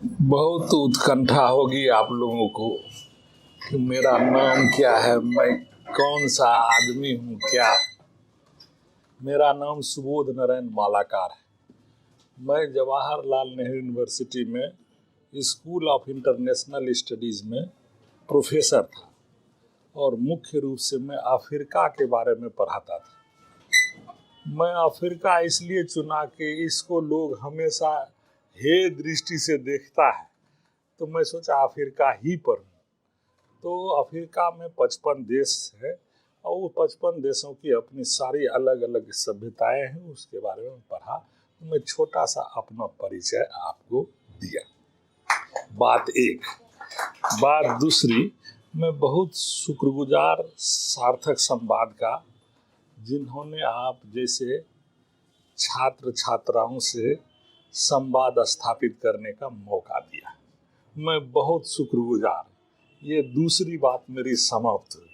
बहुत उत्कंठा होगी आप लोगों को कि मेरा नाम क्या है, मैं कौन सा आदमी हूँ। क्या मेरा नाम सुबोध नारायण मालाकार है। मैं जवाहरलाल नेहरू यूनिवर्सिटी में स्कूल ऑफ इंटरनेशनल स्टडीज़ में प्रोफेसर था और मुख्य रूप से मैं अफ्रीका के बारे में पढ़ाता था। मैं अफ्रीका इसलिए चुना कि इसको लोग हमेशा हे दृष्टि से देखता है, तो मैं सोचा अफ्रीका ही पढ़ूं। तो अफ्रीका में 55 देश है और वो 55 देशों की अपनी सारी अलग अलग सभ्यताएं हैं, उसके बारे में पढ़ा। तो मैं छोटा सा अपना परिचय आपको दिया। बात एक। बात दूसरी, मैं बहुत शुक्रगुजार सार्थक संवाद का, जिन्होंने आप जैसे छात्र छात्राओं से संवाद स्थापित करने का मौका दिया। मैं बहुत शुक्रगुजार। ये दूसरी बात मेरी समाप्त हुई।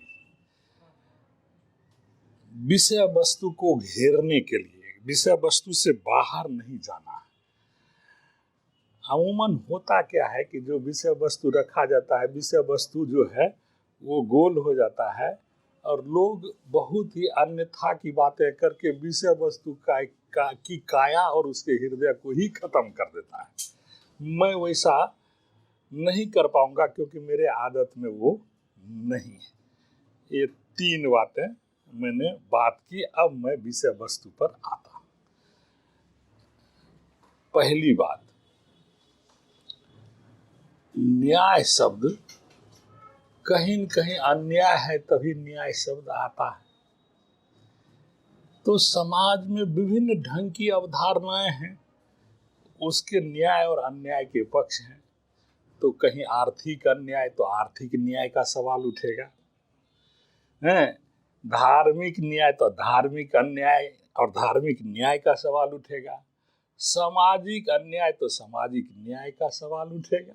विषय वस्तु को घेरने के लिए विषय वस्तु से बाहर नहीं जाना है। अमूमन होता क्या है कि जो विषय वस्तु रखा जाता है, विषय वस्तु जो है वो गोल हो जाता है और लोग बहुत ही अन्यथा की बातें करके विषय वस्तु की काया और उसके हृदय को ही खत्म कर देता है। मैं वैसा नहीं कर पाऊंगा क्योंकि मेरे आदत में वो नहीं है। ये तीन बातें मैंने बात की। अब मैं विषय वस्तु पर आता हूं। पहली बात, न्याय शब्द कहीं न कहीं अन्याय है तभी न्याय शब्द आता है। तो समाज में विभिन्न ढंग की अवधारणाएं हैं, उसके न्याय और अन्याय के पक्ष हैं। तो कहीं आर्थिक अन्याय तो आर्थिक न्याय का सवाल उठेगा, है धार्मिक न्याय तो धार्मिक अन्याय और धार्मिक न्याय का सवाल उठेगा, सामाजिक अन्याय तो सामाजिक न्याय का सवाल उठेगा।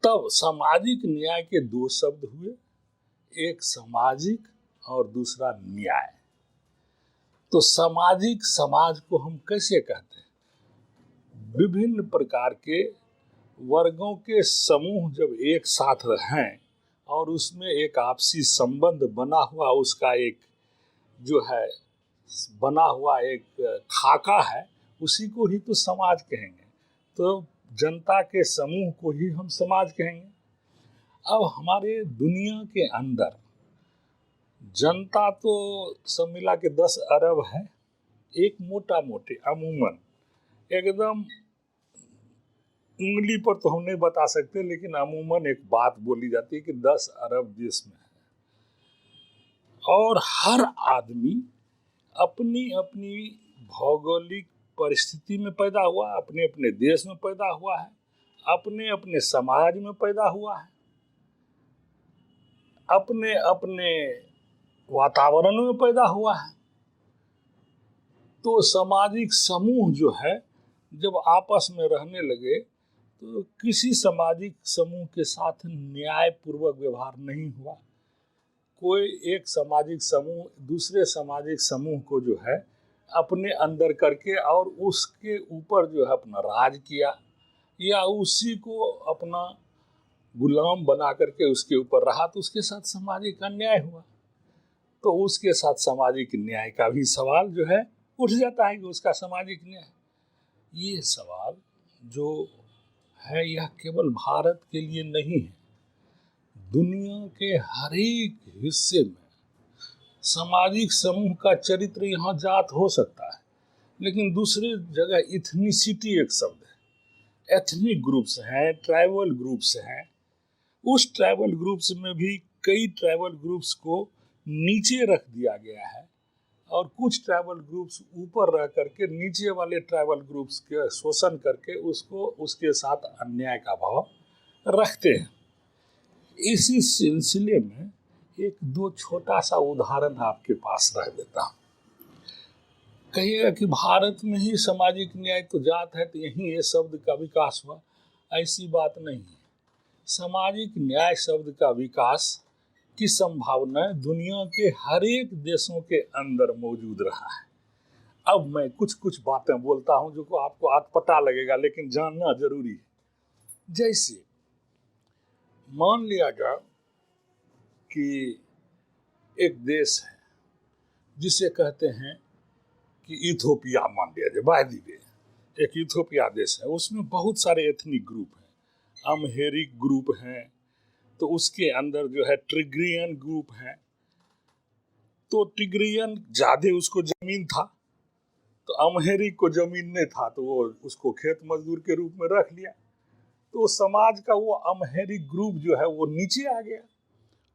तब सामाजिक न्याय के दो शब्द हुए, एक सामाजिक और दूसरा न्याय। तो सामाजिक, समाज को हम कैसे कहते हैं? विभिन्न प्रकार के वर्गों के समूह जब एक साथ रहें और उसमें एक आपसी संबंध बना हुआ, उसका एक जो है बना हुआ एक खाका है, उसी को ही तो समाज कहेंगे। तो जनता के समूह को ही हम समाज कहेंगे। अब हमारे दुनिया के अंदर जनता तो सब मिला के 10 अरब है। एक मोटा मोटे अमूमन एकदम उंगली पर तो हम नहीं बता सकते, लेकिन अमूमन एक बात बोली जाती है कि 10 अरब देश में है और हर आदमी अपनी अपनी भौगोलिक परिस्थिति में पैदा हुआ, अपने अपने देश में पैदा हुआ है, अपने अपने समाज में पैदा हुआ है, अपने अपने वातावरण में पैदा हुआ है। तो सामाजिक समूह जो है जब आपस में रहने लगे तो किसी सामाजिक समूह के साथ न्यायपूर्वक व्यवहार नहीं हुआ। कोई एक सामाजिक समूह दूसरे सामाजिक समूह को जो है अपने अंदर करके और उसके ऊपर जो है अपना राज किया या उसी को अपना गुलाम बना करके उसके ऊपर रहा, तो उसके साथ सामाजिक अन्याय हुआ। तो उसके साथ सामाजिक न्याय का भी सवाल जो है उठ जाता है कि उसका सामाजिक न्याय। ये सवाल जो है यह केवल भारत के लिए नहीं है, दुनिया के हर एक हिस्से में सामाजिक समूह का चरित्र यहाँ जात हो सकता है, लेकिन दूसरे जगह इथनिसिटी एक शब्द है। एथनिक ग्रुप्स हैं, ट्राइबल ग्रुप्स हैं। उस ट्राइबल ग्रुप्स में भी कई ट्राइबल ग्रुप्स को नीचे रख दिया गया है और कुछ ट्राइबल ग्रुप्स ऊपर रह करके नीचे वाले ट्राइबल ग्रुप्स के शोषण करके उसको उसके साथ अन्याय का भाव रखते हैं। इसी सिलसिले में एक दो छोटा सा उदाहरण आपके पास रख देता हूँ। कहिएगा कि भारत में ही सामाजिक न्याय तो जात है तो यहीं ये शब्द का विकास हुआ। ऐसी बात नहीं है। सामाजिक न्याय शब्द का विकास की संभावना दुनिया के हर एक देशों के अंदर मौजूद रहा है। अब मैं कुछ कुछ बातें बोलता हूं जो को आपको अटपटा लगेगा, लेकिन जानना जरूरी है। जैसे मान लिया जाए कि एक देश है जिसे कहते हैं कि इथोपिया, मान लिया जाए बाय द वे, एक इथोपिया देश है, उसमें बहुत सारे एथनिक ग्रुप हैं, अमहेरिक ग्रुप हैं, तो उसके अंदर जो है टिग्रियन ग्रुप है। तो टिग्रियन ज्यादा उसको जमीन था, तो अमहेरिक को जमीन नहीं था, तो वो उसको खेत मजदूर के रूप में रख लिया। तो समाज का वो अमहेरिक ग्रुप जो है वो नीचे आ गया।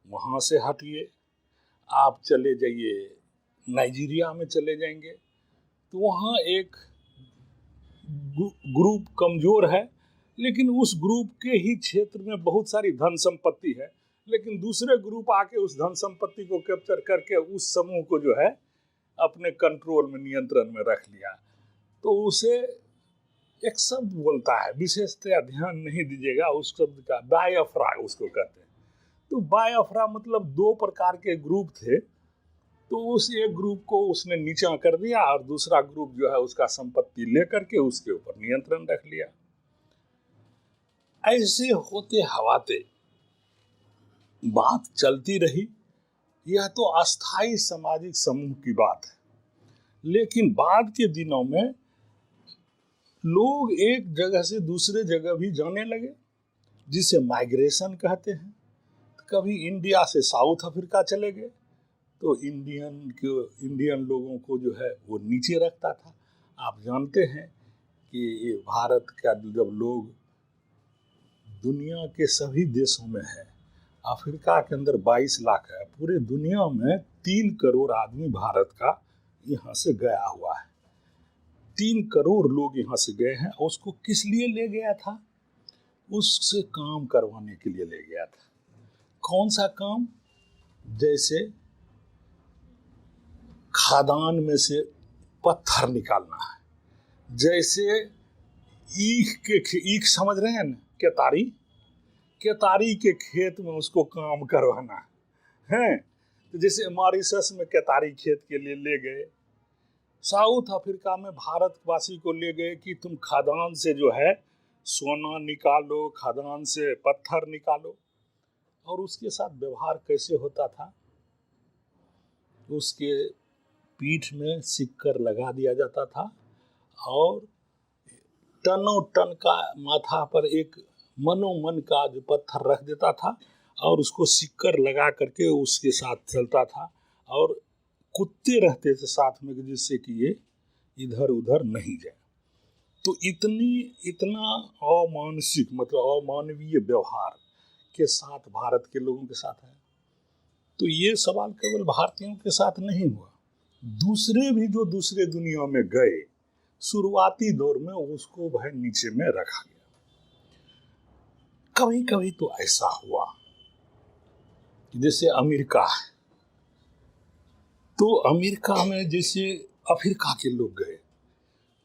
वहां से हटिए, आप चले जाइए नाइजीरिया में चले जाएंगे, तो वहाँ एक ग्रुप कमजोर है, लेकिन उस ग्रुप के ही क्षेत्र में बहुत सारी धन संपत्ति है, लेकिन दूसरे ग्रुप आके उस धन संपत्ति को कैप्चर करके उस समूह को जो है अपने कंट्रोल में, नियंत्रण में रख लिया। तो उसे एक शब्द बोलता है, विशेषतया ध्यान नहीं दीजिएगा उस शब्द का, बायोफ्रा उसको कहते हैं। तो बायोफ्रा मतलब दो प्रकार के ग्रुप थे, तो उस एक ग्रुप को उसने नीचा कर दिया और दूसरा ग्रुप जो है उसका संपत्ति लेकर के उसके ऊपर नियंत्रण रख लिया। ऐसे होते हवाते बात चलती रही। यह तो अस्थाई सामाजिक समूह की बात है, लेकिन बाद के दिनों में लोग एक जगह से दूसरे जगह भी जाने लगे, जिसे माइग्रेशन कहते हैं। कभी इंडिया से साउथ अफ्रीका चले गए, तो इंडियन लोगों को जो है वो नीचे रखता था। आप जानते हैं कि ये भारत का जब लोग दुनिया के सभी देशों में है, अफ्रीका के अंदर 22 लाख है, पूरे दुनिया में 3 करोड़ आदमी भारत का यहाँ से गया हुआ है। 3 करोड़ लोग यहाँ से गए हैं। और उसको किस लिए ले गया था? उससे काम करवाने के लिए ले गया था। कौन सा काम? जैसे खादान में से पत्थर निकालना है, जैसे ईख समझ रहे हैं ना, केतारी के खेत में उसको काम करवाना है। तो जैसे मॉरिशस में केतारी खेत के लिए ले गए, साउथ अफ्रीका में भारतवासी को ले गए कि तुम खादान से जो है सोना निकालो, खादान से पत्थर निकालो। और उसके साथ व्यवहार कैसे होता था? उसके पीठ में सिक्कर लगा दिया जाता था और टनों टन का माथा पर एक मनोमन का जो पत्थर रख देता था और उसको सिक्कर लगा करके उसके साथ चलता था। और कुत्ते रहते थे साथ में, जिससे कि ये इधर उधर नहीं जाए। तो इतना अमानसिक मतलब अमानवीय व्यवहार के साथ भारत के लोगों के साथ है। तो ये सवाल केवल भारतीयों के साथ नहीं हुआ, दूसरे भी जो दूसरे दुनिया में गए, शुरुआती दौर में उसको वह नीचे में रखा गया। कभी कभी तो ऐसा हुआ जैसे अमेरिका है, तो अमेरिका में जैसे अफ्रीका के लोग गए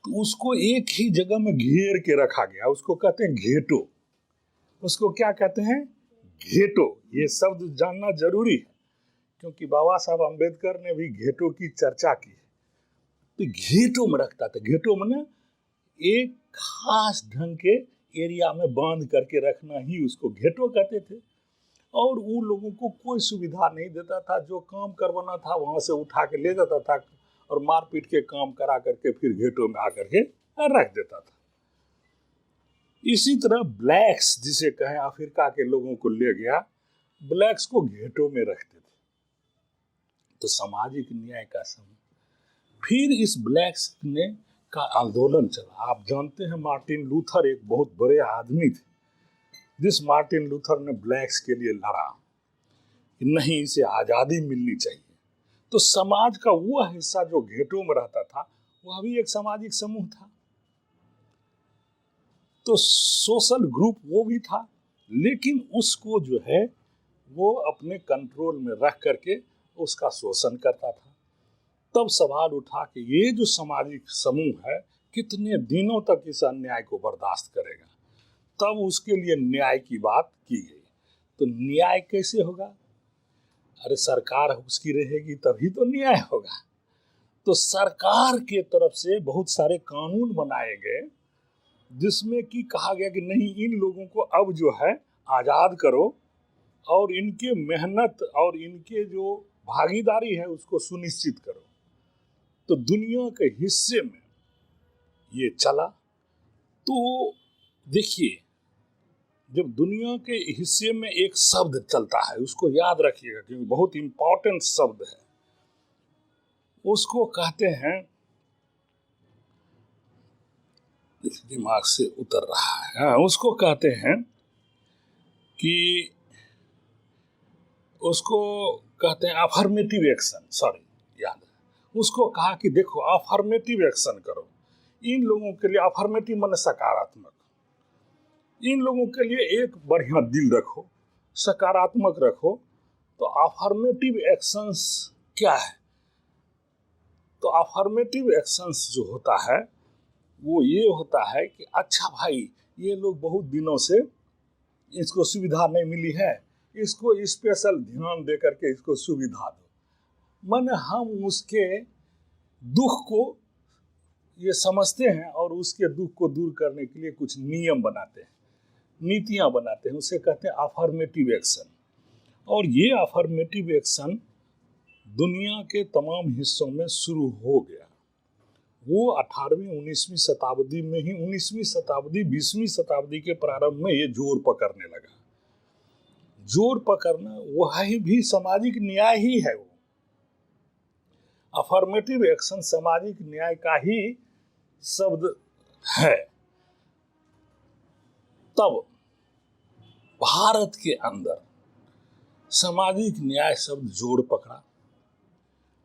तो उसको एक ही जगह में घेर के रखा गया। उसको कहते हैं घेटो। उसको क्या कहते हैं? घेटो। ये शब्द जानना जरूरी है, क्योंकि बाबा साहब अम्बेडकर ने भी घेटो की चर्चा की है। तो घेटो में रखता था। घेटो में ना एक खास ढंग के एरिया में बांध करके रखना ही उसको घेटो कहते थे। और वो लोगों को कोई सुविधा नहीं देता था, जो काम करवाना था वहां से उठा के ले जाता था और मारपीट के काम करा करके फिर घेटो में आकर के रख देता था। इसी तरह ब्लैक्स जिसे कहें, अफ्रीका के लोगों को ले गया, ब्लैक्स को घेटो में रखते थे। तो सामाजिक न्याय का समय। फिर इस ब्लैक्स ने का आंदोलन चला। आप जानते हैं मार्टिन लूथर एक बहुत बड़े आदमी थे, जिस मार्टिन लूथर ने ब्लैक्स के लिए लड़ा कि नहीं, इसे आज़ादी मिलनी चाहिए। तो समाज का वो हिस्सा जो घेटों में रहता था वह भी एक सामाजिक समूह था, तो सोशल ग्रुप वो भी था, लेकिन उसको जो है वो अपने कंट्रोल में रख करके उसका शोषण करता था। तब सवाल उठा कि ये जो सामाजिक समूह है कितने दिनों तक इस अन्याय को बर्दाश्त करेगा। तब उसके लिए न्याय की बात की गई। तो न्याय कैसे होगा? अरे सरकार उसकी रहेगी तभी तो न्याय होगा। तो सरकार के तरफ से बहुत सारे कानून बनाए गए जिसमें कि कहा गया कि नहीं, इन लोगों को अब जो है आज़ाद करो और इनके मेहनत और इनके जो भागीदारी है उसको सुनिश्चित करो। तो दुनिया के हिस्से में ये चला। तो देखिए, जब दुनिया के हिस्से में एक शब्द चलता है उसको याद रखिएगा क्योंकि बहुत इंपॉर्टेंट शब्द है। उसको कहते हैं, दिमाग से उतर रहा है, हाँ, उसको कहते हैं कि उसको कहते हैं अफर्मेटिव एक्शन। सॉरी, याद है, उसको कहा कि देखो अफर्मेटिव एक्शन करो। इन लोगों के लिए अफर्मेटिव माने सकारात्मक, इन लोगों के लिए एक बढ़िया दिल रखो, सकारात्मक रखो। तो अफर्मेटिव एक्शंस क्या है? तो अफर्मेटिव एक्शंस जो होता है वो ये होता है कि अच्छा भाई, ये लोग बहुत दिनों से इसको सुविधा नहीं मिली है, इसको स्पेशल ध्यान दे करके इसको सुविधा दो। माने हम उसके दुख को ये समझते हैं और उसके दुख को दूर करने के लिए कुछ नियम बनाते हैं, नीतियां बनाते हैं, उसे कहते हैं अफर्मेटिव एक्शन। और ये अफर्मेटिव एक्शन दुनिया के तमाम हिस्सों में शुरू हो गया। वो 18वीं 19वीं शताब्दी में ही, 19वीं शताब्दी 20वीं शताब्दी के प्रारंभ में ये जोर पकड़ने लगा। जोर पकड़ना वही भी सामाजिक न्याय ही है। वो अफर्मेटिव एक्शन सामाजिक न्याय का ही शब्द है। तब भारत के अंदर सामाजिक न्याय शब्द जोड़ पकड़ा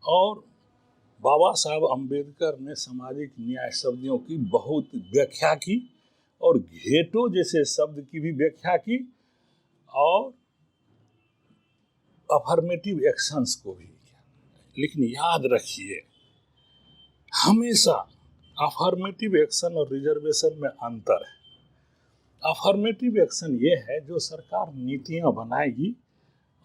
और बाबा साहब अम्बेडकर ने सामाजिक न्याय शब्दों की बहुत व्याख्या की और घेटो जैसे शब्द की भी व्याख्या की और अफर्मेटिव एक्शंस को भी किया। लेकिन याद रखिए, हमेशा अफर्मेटिव एक्शन और रिजर्वेशन में अंतर है। अफर्मेटिव एक्शन ये है जो सरकार नीतियां बनाएगी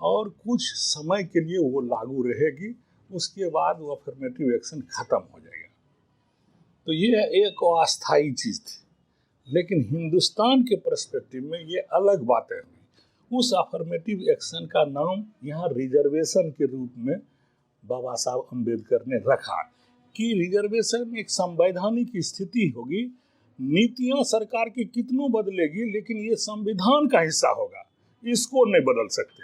और कुछ समय के लिए वो लागू रहेगी, उसके बाद वो अफर्मेटिव एक्शन खत्म हो जाएगा। तो ये एक अस्थायी चीज थी। लेकिन हिंदुस्तान के पर्सपेक्टिव में ये अलग बातें हुई। उस अफर्मेटिव एक्शन का नाम यहाँ रिजर्वेशन के रूप में बाबा साहब अम्बेडकर ने रखा कि रिजर्वेशन एक संवैधानिक स्थिति होगी, नीतियां सरकार की कितनों बदलेगी लेकिन ये संविधान का हिस्सा होगा, इसको नहीं बदल सकते।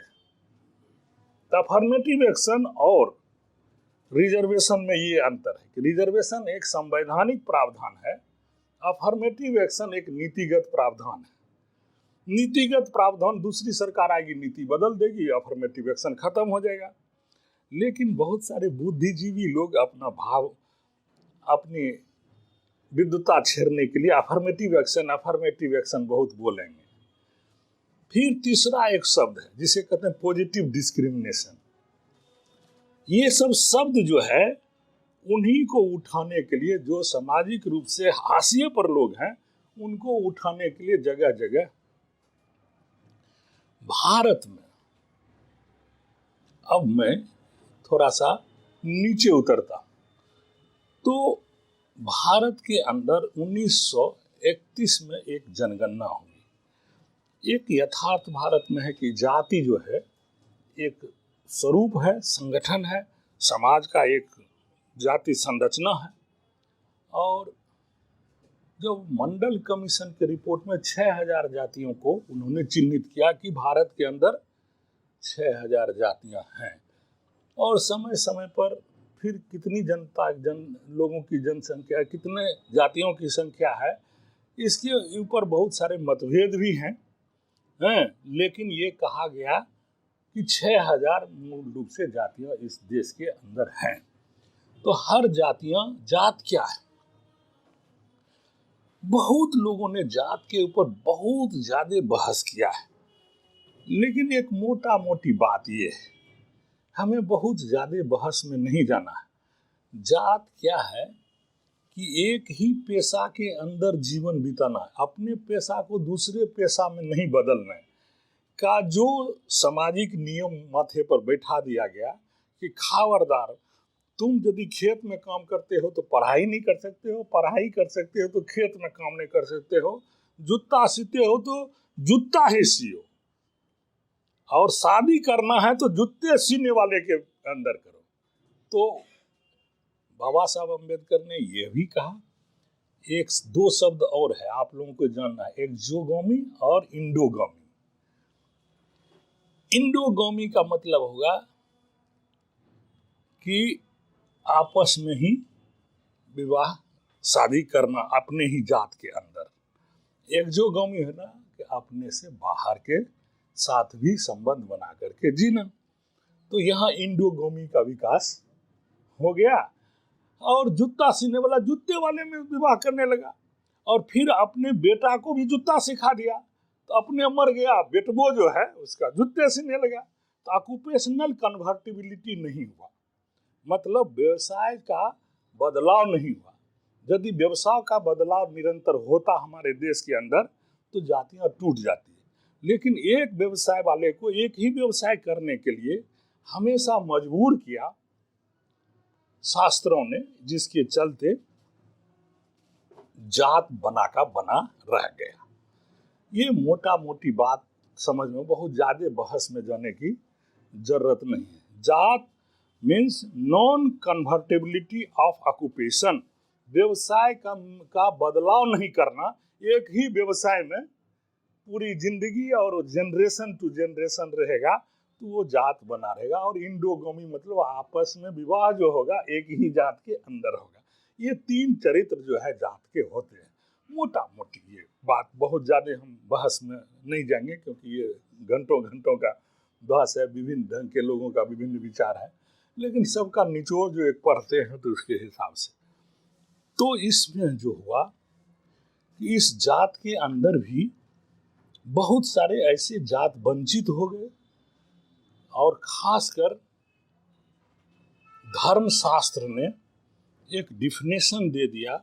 तो अफर्मेटिव एक्शन और रिजर्वेशन में ये अंतर है कि रिजर्वेशन एक संवैधानिक प्रावधान है, अफर्मेटिव एक्शन एक नीतिगत प्रावधान है। नीतिगत प्रावधान दूसरी सरकार आएगी, नीति बदल देगी, अफर्मेटिव एक्शन खत्म हो जाएगा। लेकिन बहुत सारे बुद्धिजीवी लोग अपना भाव, अपनी विद्वता छेड़ने के लिए अफर्मेटिव एक्शन बहुत बोलेंगे। फिर तीसरा एक शब्द है जिसे कहते हैं पॉजिटिव डिस्क्रिमिनेशन। ये सब शब्द जो है उन्हीं को उठाने के लिए, जो सामाजिक रूप से हाशिए पर लोग हैं उनको उठाने के लिए जगह जगह भारत में। अब मैं थोड़ा सा नीचे उतरता हूं तो भारत के अंदर 1931 में एक जनगणना हुई। एक यथार्थ भारत में है कि जाति जो है एक स्वरूप है, संगठन है, समाज का एक जाति संरचना है। और जब मंडल कमीशन के रिपोर्ट में 6000 जातियों को उन्होंने चिन्हित किया कि भारत के अंदर 6000 जातियां हैं और समय समय पर फिर कितनी लोगों की जनसंख्या, कितने जातियों की संख्या है, इसके ऊपर बहुत सारे मतभेद भी हैं। लेकिन ये कहा गया कि 6000 मूल रूप से जातियां इस देश के अंदर हैं। तो हर जात क्या है? बहुत लोगों ने जात के ऊपर बहुत ज्यादा बहस किया है, लेकिन एक मोटा मोटी बात ये है, हमें बहुत ज्यादा बहस में नहीं जाना है। जात क्या है कि एक ही पेशा के अंदर जीवन बिताना है, अपने पेशा को दूसरे पेशा में नहीं बदलना है का जो सामाजिक नियम माथे पर बैठा दिया गया कि खावरदार तुम यदि खेत में काम करते हो तो पढ़ाई नहीं कर सकते हो, पढ़ाई कर सकते हो तो खेत में काम नहीं कर सकते हो, जूता सीते हो तो जूता ही सियो, और शादी करना है तो जूते सीने वाले के अंदर करो। तो बाबा साहब अम्बेडकर ने यह भी कहा, एक दो शब्द और है आप लोगों को जानना है, एक्सोगामी और इंडोगामी। इंडोगामी का मतलब होगा कि आपस में ही विवाह शादी करना अपने ही जात के अंदर। एक्सोगामी है ना कि अपने से बाहर के साथ भी संबंध बना करके जीना। तो यहाँ इंडोगामी का विकास हो गया और जूता सीने वाला जूते वाले में विवाह करने लगा, और फिर अपने बेटा को भी जूता सिखा दिया, तो अपने मर गया, बेटबो जो है उसका जूते सीने लगा। तो ऑक्यूपेशनल कन्वर्टिबिलिटी नहीं हुआ, मतलब व्यवसाय का बदलाव नहीं हुआ। यदि व्यवसाय का बदलाव निरंतर होता हमारे देश के अंदर तो जातियां टूट जाती है, लेकिन एक व्यवसाय वाले को एक ही व्यवसाय करने के लिए हमेशा मजबूर किया शास्त्रों ने, जिसके चलते जात बना का बना रह गया। ये मोटा मोटी बात समझ में, बहुत ज्यादा बहस में जाने की जरूरत नहीं है। जात means non convertibility of occupation, व्यवसाय का बदलाव नहीं करना, एक ही व्यवसाय में पूरी जिंदगी और जनरेशन टू जनरेशन रहेगा तो वो जात बना रहेगा। और इंडोगामी मतलब आपस में विवाह जो होगा एक ही जात के अंदर होगा। ये तीन चरित्र जो है जात के होते हैं, मोटा मोटी ये बात, बहुत ज्यादा हम बहस में नहीं जाएंगे क्योंकि ये घंटों घंटों का बहस है, विभिन्न ढंग के लोगों का विभिन्न विचार है, लेकिन सबका निचोड़ जो एक पढ़ते हैं तो उसके हिसाब से। तो इसमें जो हुआ कि इस जात के अंदर भी बहुत सारे ऐसे जात वंचित हो गए, और खासकर धर्मशास्त्र ने एक डिफिनेशन दे दिया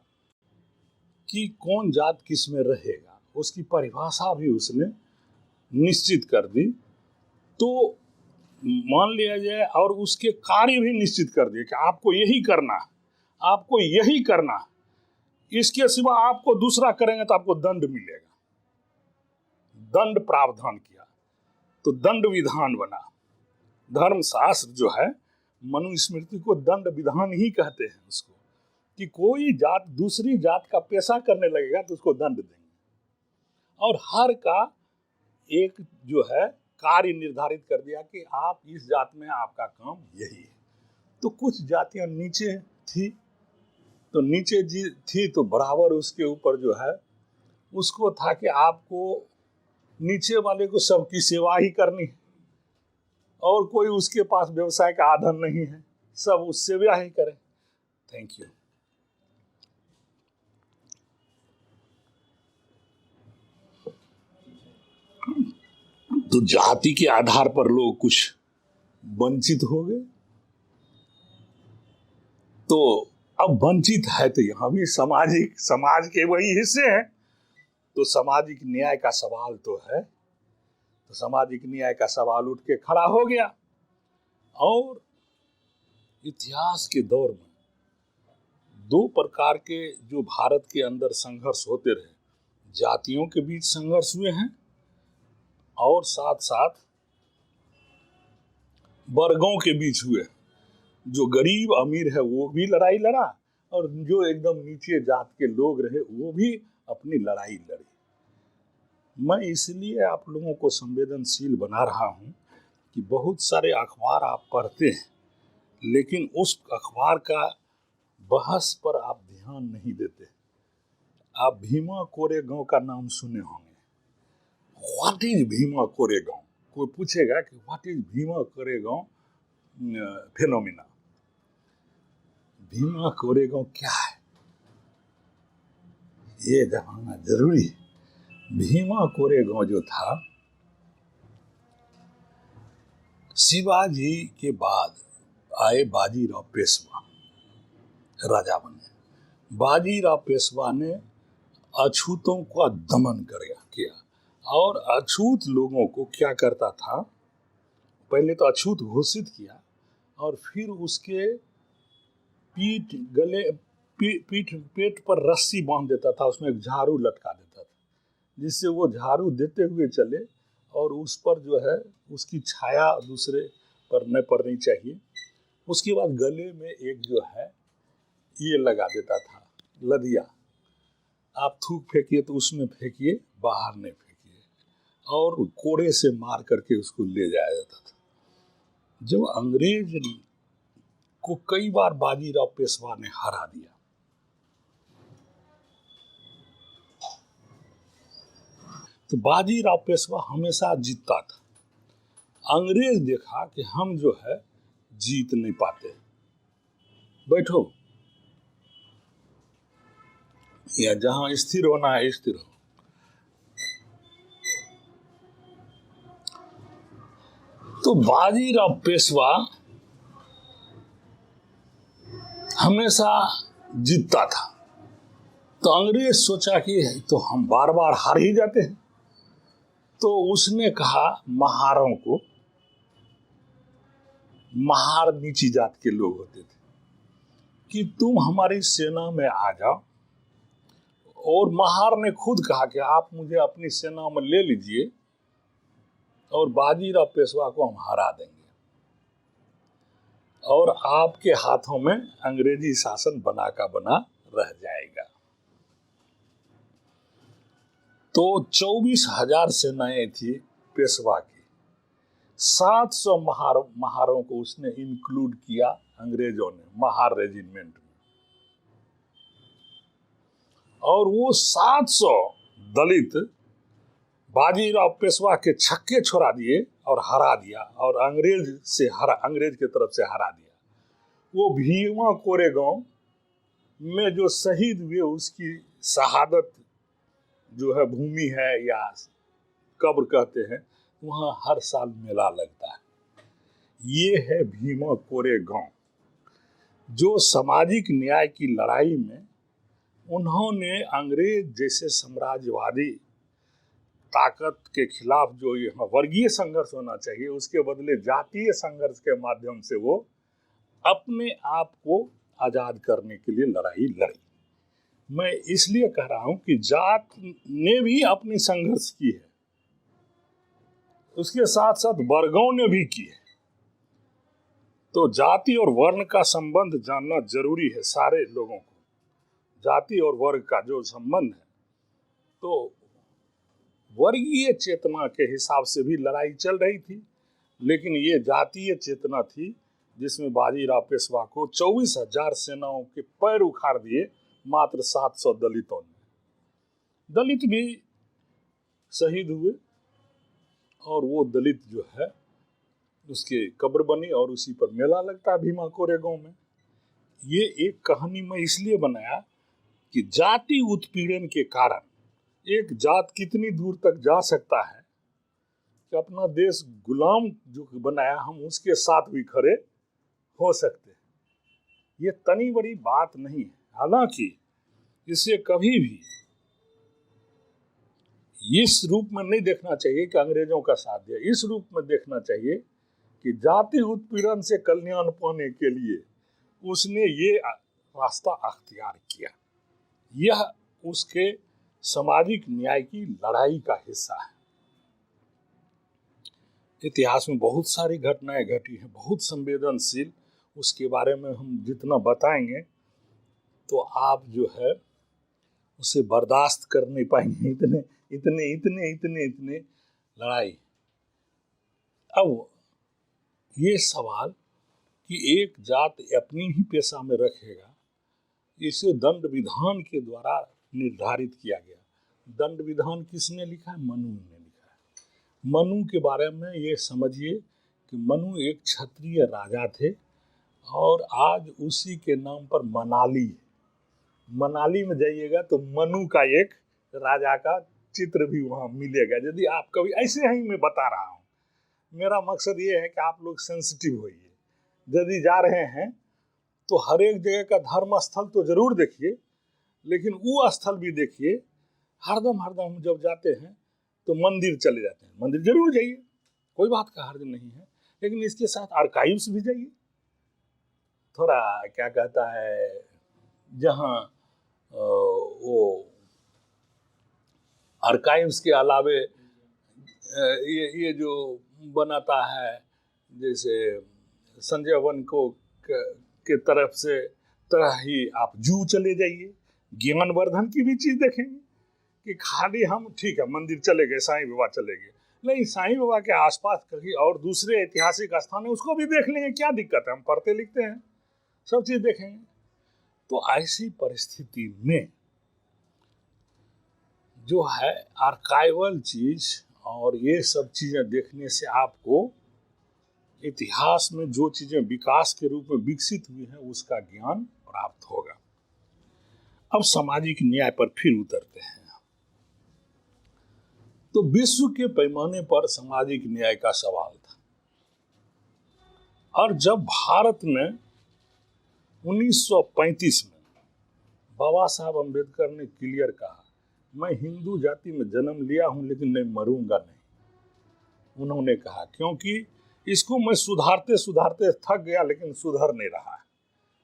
कि कौन जात किस में रहेगा, उसकी परिभाषा भी उसने निश्चित कर दी। तो मान लिया जाए, और उसके कार्य भी निश्चित कर दिए कि आपको यही करना है, आपको यही करना है, इसके सिवा आपको दूसरा करेंगे तो आपको दंड मिलेगा। दंड प्रावधान किया तो दंड विधान बना। धर्मशास्त्र जो है, मनुस्मृति को दंड विधान ही कहते हैं उसको, कि कोई जात दूसरी जात का पेशा करने लगेगा तो उसको दंड देंगे, और हर का एक जो है कार्य निर्धारित कर दिया कि आप इस जात में आपका काम यही है। तो कुछ जातियां नीचे थी, तो नीचे जी थी तो बराबर उसके ऊपर जो है उसको था कि आपको नीचे वाले को सबकी सेवा ही करनी है, और कोई उसके पास व्यवसाय का आधार नहीं है, सब उस सेवा ही करें। Thank you. तो जाति के आधार पर लोग कुछ वंचित हो गए, तो अब वंचित है तो यहाँ भी समाज के वही हिस्से हैं, तो सामाजिक न्याय का सवाल तो है, तो सामाजिक न्याय का सवाल उठ के खड़ा हो गया। और इतिहास के दौर में दो प्रकार के जो भारत के अंदर संघर्ष होते रहे, जातियों के बीच संघर्ष हुए हैं और साथ साथ वर्गों के बीच हुए। जो गरीब अमीर है वो भी लड़ाई लड़ा, और जो एकदम नीचे जात के लोग रहे वो भी अपनी लड़ाई लड़ी। मैं इसलिए आप लोगों को संवेदनशील बना रहा हूं कि बहुत सारे अखबार आप पढ़ते हैं, लेकिन उस अखबार का बहस पर आप ध्यान नहीं देते। आप भीमा कोरेगांव का नाम सुने होंगे। What is Bhima Koregaon? कोई पूछेगा कि what is Bhima Koregaon phenomena, Bhima Koregaon क्या है, ये जानना जरूरी है। भीमा कोरेगांव जो था, शिवाजी के बाद आए बाजीराव पेशवा, राजा बने। बाजीराव पेशवा ने अछूतों का दमन किया, और अछूत लोगों को क्या करता था, पहले तो अछूत घोषित किया और फिर उसके पीठ गले पीठ पेट पर रस्सी बांध देता था, उसमें एक झाड़ू लटका देता था, जिससे वो झाड़ू देते हुए चले और उस पर जो है उसकी छाया दूसरे पर न पड़नी चाहिए। उसके बाद गले में एक जो है ये लगा देता था, लदिया। आप थूक फेंकिए तो उसमें फेंकिए, बाहर नहीं फेंकिए, और कोड़े से मार करके उसको ले जाया जाता था। जब अंग्रेज को कई बार बाजीराव पेशवा ने हरा दिया, तो बाजीराव पेशवा हमेशा जीतता था। अंग्रेज देखा कि हम जो है जीत नहीं पाते, बैठो, या जहां स्थिर होना है स्थिर हो। तो बाजीराव पेशवा हमेशा जीतता था। तो अंग्रेज सोचा कि तो हम बार बार हार ही जाते हैं। तो उसने कहा महारों को, महार नीची जात के लोग होते थे, कि तुम हमारी सेना में आ जाओ। और महार ने खुद कहा कि आप मुझे अपनी सेना में ले लीजिए और बाजीराव पेशवा को हम हरा देंगे और आपके हाथों में अंग्रेजी शासन बना का बना रह जाएगा। तो 24,000 सेनाएं थी पेशवा की, 700 महारों को उसने इंक्लूड किया अंग्रेजों ने महार रेजिमेंट में, और वो 700 दलित बाजीराव पेशवा के छक्के छोड़ा दिए और हरा दिया, और अंग्रेज के तरफ से हरा दिया। वो भीमा कोरेगांव में जो शहीद हुए उसकी शहादत जो है भूमि है या कब्र कहते हैं, वहाँ हर साल मेला लगता है। ये है भीमा कोरेगांव, जो सामाजिक न्याय की लड़ाई में उन्होंने अंग्रेज जैसे साम्राज्यवादी ताकत के खिलाफ जो यहाँ वर्गीय संघर्ष होना चाहिए, उसके बदले जातीय संघर्ष के माध्यम से वो अपने आप को आजाद करने के लिए लड़ाई लड़ी। मैं इसलिए कह रहा हूं कि जात ने भी अपनी संघर्ष की है, उसके साथ साथ वर्गों ने भी की है। तो जाति और वर्ण का संबंध जानना जरूरी है सारे लोगों को। जाति और वर्ग का जो संबंध है, तो वर्गीय चेतना के हिसाब से भी लड़ाई चल रही थी, लेकिन ये जातीय चेतना थी जिसमें बाजीराव पेशवा को 24,000 सेनाओं के पैर उखाड़ दिए मात्र 700 दलितों ने। दलित भी शहीद हुए और वो दलित जो है उसके कब्र बनी और उसी पर मेला लगता है भीमा कोरेगांव में। ये एक कहानी मैं इसलिए बनाया कि जाति उत्पीड़न के कारण एक जात कितनी दूर तक जा सकता है कि अपना देश गुलाम जो बनाया हम उसके साथ भी खड़े हो सकते हैं। ये तनी बड़ी बात नहीं है। हालांकि इसे कभी भी इस रूप में नहीं देखना चाहिए कि अंग्रेजों का साथ दिया, इस रूप में देखना चाहिए कि जाति उत्पीड़न से कल्याण पाने के लिए उसने ये रास्ता अख्तियार किया। यह उसके सामाजिक न्याय की लड़ाई का हिस्सा है। इतिहास में बहुत सारी घटनाएं घटी हैं, बहुत संवेदनशील। उसके बारे में हम जितना बताएंगे तो आप जो है उसे बर्दाश्त कर नहीं पाएंगे। इतने इतने इतने इतने इतने लड़ाई। अब ये सवाल कि एक जात अपनी ही पेशा में रखेगा, इसे दंड विधान के द्वारा निर्धारित किया गया। दंड विधान किसने लिखा है? मनु ने लिखा है। मनु के बारे में ये समझिए कि मनु एक क्षत्रिय राजा थे और आज उसी के नाम पर मनाली है। मनाली में जाइएगा तो मनु का एक राजा का चित्र भी वहाँ मिलेगा। यदि आप कभी, ऐसे ही मैं बता रहा हूँ, मेरा मकसद ये है कि आप लोग सेंसिटिव होइए। यदि जा रहे हैं तो हर एक जगह का धर्म स्थल तो जरूर देखिए, लेकिन वो स्थल भी देखिए। हरदम जब जाते हैं तो मंदिर चले जाते हैं, मंदिर जरूर जाइए, कोई बात का हर्ज नहीं है, लेकिन इसके साथ आर्काइव्स भी जाइए। थोड़ा क्या कहता है, जहाँ वो आर्काइव्स के अलावे ये जो बनाता है, जैसे संजय वन को के तरफ से तरह ही आप जू चले जाइए, ज्ञानवर्धन की भी चीज देखेंगे कि खाली हम ठीक है मंदिर चले गए, साईं बाबा चले गए, नहीं साईं बाबा के आसपास कहीं और दूसरे ऐतिहासिक स्थान है उसको भी देख लेंगे, क्या दिक्कत है, हम पढ़ते लिखते हैं, सब चीज देखेंगे। तो ऐसी परिस्थिति में जो है आर्काइवल चीज और ये सब चीजें देखने से आपको इतिहास में जो चीजें विकास के रूप में विकसित हुई हैं उसका ज्ञान प्राप्त होगा। अब सामाजिक न्याय पर फिर उतरते हैं। तो विश्व के पैमाने पर सामाजिक न्याय का सवाल था, और जब भारत में 1935 में बाबा साहब अम्बेडकर ने क्लियर कहा, मैं हिंदू जाति में जन्म लिया हूं लेकिन नहीं मरूंगा नहीं, उन्होंने कहा, क्योंकि इसको मैं सुधारते सुधारते थक गया लेकिन सुधर नहीं रहा है,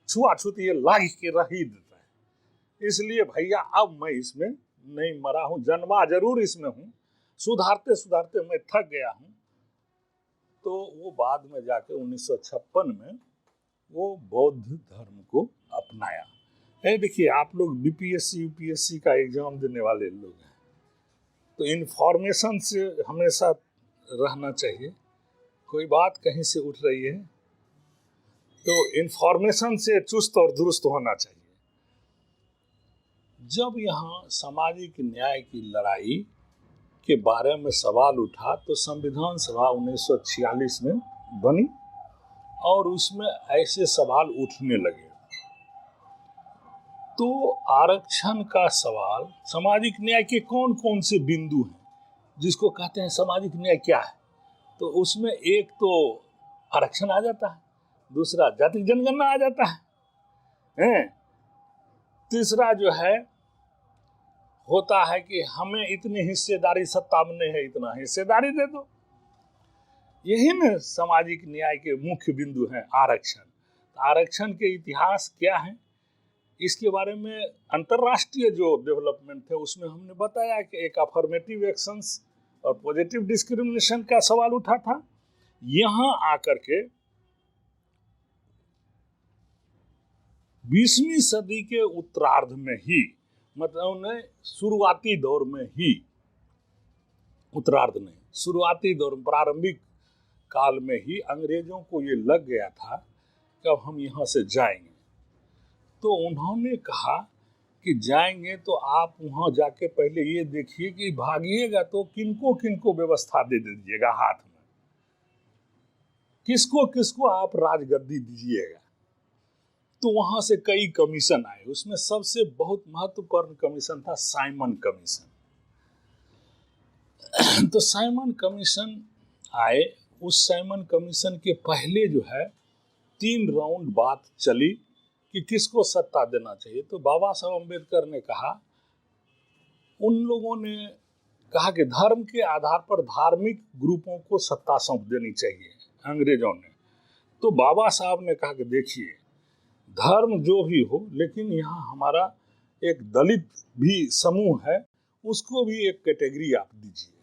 छुआछूत ये लाग के रह ही देता है, इसलिए भैया अब मैं इसमें नहीं मरा हूं, जन्मा जरूर इसमें हूं, सुधारते सुधारते मैं थक गया हूं। तो वो बाद में जाके 1956 में वो बौद्ध धर्म को अपनाया। देखिए आप लोग बीपीएससी यूपीएससी का एग्जाम देने वाले लोग हैं, तो इन्फॉर्मेशन से हमेशा रहना चाहिए, कोई बात कहीं से उठ रही है तो इन्फॉर्मेशन से चुस्त और दुरुस्त होना चाहिए। जब यहाँ सामाजिक न्याय की लड़ाई के बारे में सवाल उठा तो संविधान सभा 1946 में बनी और उसमें ऐसे सवाल उठने लगे। तो आरक्षण का सवाल, सामाजिक न्याय के कौन कौन से बिंदु हैं जिसको कहते हैं सामाजिक न्याय क्या है, तो उसमें एक तो आरक्षण आ जाता है, दूसरा जाति जनगणना आ जाता है, तीसरा जो है होता है कि हमें इतनी हिस्सेदारी सत्ता में नहीं है, इतना हिस्सेदारी दे दो। यही ना सामाजिक न्याय के मुख्य बिंदु हैं आरक्षण। आरक्षण के इतिहास क्या है, इसके बारे में अंतर्राष्ट्रीय जो डेवलपमेंट है उसमें हमने बताया कि एक अफर्मेटिव एक्शंस और पॉजिटिव डिस्क्रिमिनेशन का सवाल उठा था। यहां आकर के 20वीं सदी के उत्तरार्ध में ही, मतलब शुरुआती दौर में ही, उत्तरार्ध नहीं, शुरुआती दौर, प्रारंभिक काल में ही अंग्रेजों को ये लग गया था कि अब हम यहाँ से जाएंगे। तो उन्होंने कहा कि जाएंगे तो आप वहाँ जाके पहले ये देखिए कि भागिएगा तो किनको किनको व्यवस्था दे दीजिएगा हाथ में, किसको किसको आप राजगद्दी दीजिएगा। तो वहाँ से कई कमीशन आए, उसमें सबसे बहुत महत्वपूर्ण कमीशन था साइमन कमीशन। तो साइमन कमीशन आए, उस साइमन कमीशन के पहले जो है 3 राउंड बात चली कि किसको सत्ता देना चाहिए। तो बाबा साहब अम्बेडकर ने कहा, उन लोगों ने कहा कि धर्म के आधार पर धार्मिक ग्रुपों को सत्ता सौंप देनी चाहिए अंग्रेजों ने। तो बाबा साहब ने कहा कि देखिए धर्म जो भी हो, लेकिन यहाँ हमारा एक दलित भी समूह है, उसको भी एक कैटेगरी आप दीजिए,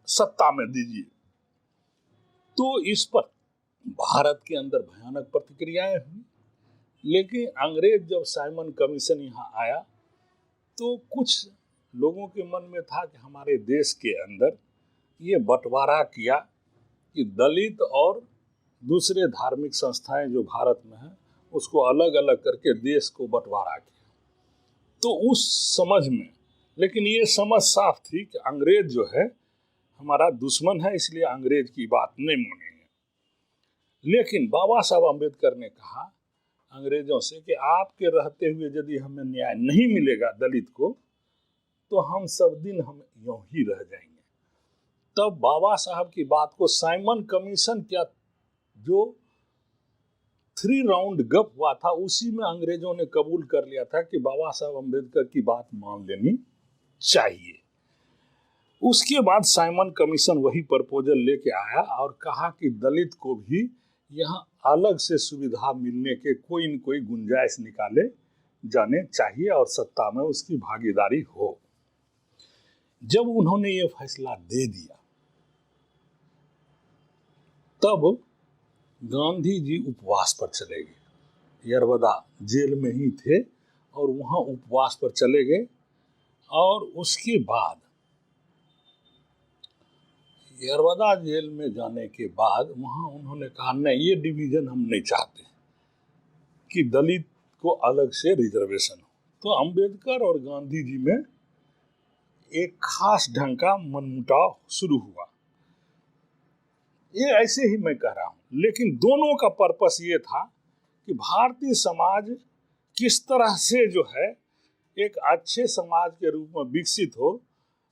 सत्ता में दीजिए। तो इस पर भारत के अंदर भयानक प्रतिक्रियाएं हुई, लेकिन अंग्रेज जब साइमन कमीशन यहाँ आया तो कुछ लोगों के मन में था कि हमारे देश के अंदर ये बंटवारा किया कि दलित और दूसरे धार्मिक संस्थाएं जो भारत में हैं उसको अलग अलग करके देश को बंटवारा किया। तो उस समझ में, लेकिन ये समझ साफ थी कि अंग्रेज जो है हमारा दुश्मन है, इसलिए अंग्रेज की बात नहीं मानेंगे। लेकिन बाबा साहब अम्बेडकर ने कहा अंग्रेजों से कि आपके रहते हुए यदि हमें न्याय नहीं मिलेगा दलित को, तो हम सब दिन हम यूं ही रह जाएंगे। तब बाबा साहब की बात को साइमन कमीशन क्या जो 3 राउंड गप हुआ था, उसी में अंग्रेजों ने कबूल कर लिया था कि बाबा साहब अम्बेडकर की बात मान लेनी चाहिए। उसके बाद साइमन कमीशन वही प्रपोजल लेके आया और कहा कि दलित को भी यहाँ अलग से सुविधा मिलने के कोई न कोई गुंजाइश निकाले जाने चाहिए और सत्ता में उसकी भागीदारी हो। जब उन्होंने ये फैसला दे दिया तब गांधी जी उपवास पर चले गए। यरवदा जेल में ही थे और वहां उपवास पर चले गए। और उसके बाद यरवदा जेल में जाने के बाद वहां उन्होंने कहा नहीं, ये डिवीजन हम नहीं चाहते कि दलित को अलग से रिजर्वेशन हो। तो अंबेडकर और गांधी जी में एक खास ढंग का मनमुटाव शुरू हुआ। ये ऐसे ही मैं कह रहा हूं, लेकिन दोनों का पर्पस ये था कि भारतीय समाज किस तरह से जो है एक अच्छे समाज के रूप में विकसित हो।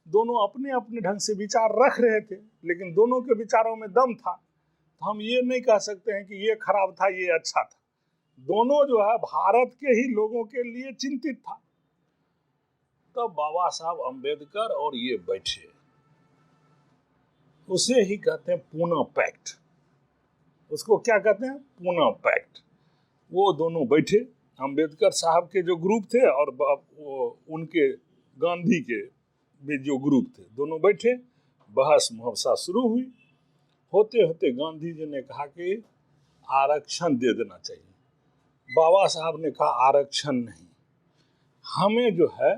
दोनों अपने अपने ढंग से विचार रख रहे थे, लेकिन दोनों के विचारों में दम था। तो हम ये नहीं कह सकते हैं कि ये खराब था ये अच्छा था। दोनों जो है भारत के ही लोगों के लिए चिंतित था। तब बाबा साहब अंबेडकर और ये बैठे, उसे ही कहते हैं पूना पैक्ट। उसको क्या कहते हैं? पूना पैक्ट। वो दोनों बैठे, अंबेडकर साहब के जो ग्रुप थे और उनके गांधी के भी जो ग्रुप थे, दोनों बैठे, बहस मुहब्बसा शुरू हुई। होते होते गांधी जी ने कहा कि आरक्षण दे देना चाहिए। बाबा साहब ने कहा आरक्षण नहीं, हमें जो है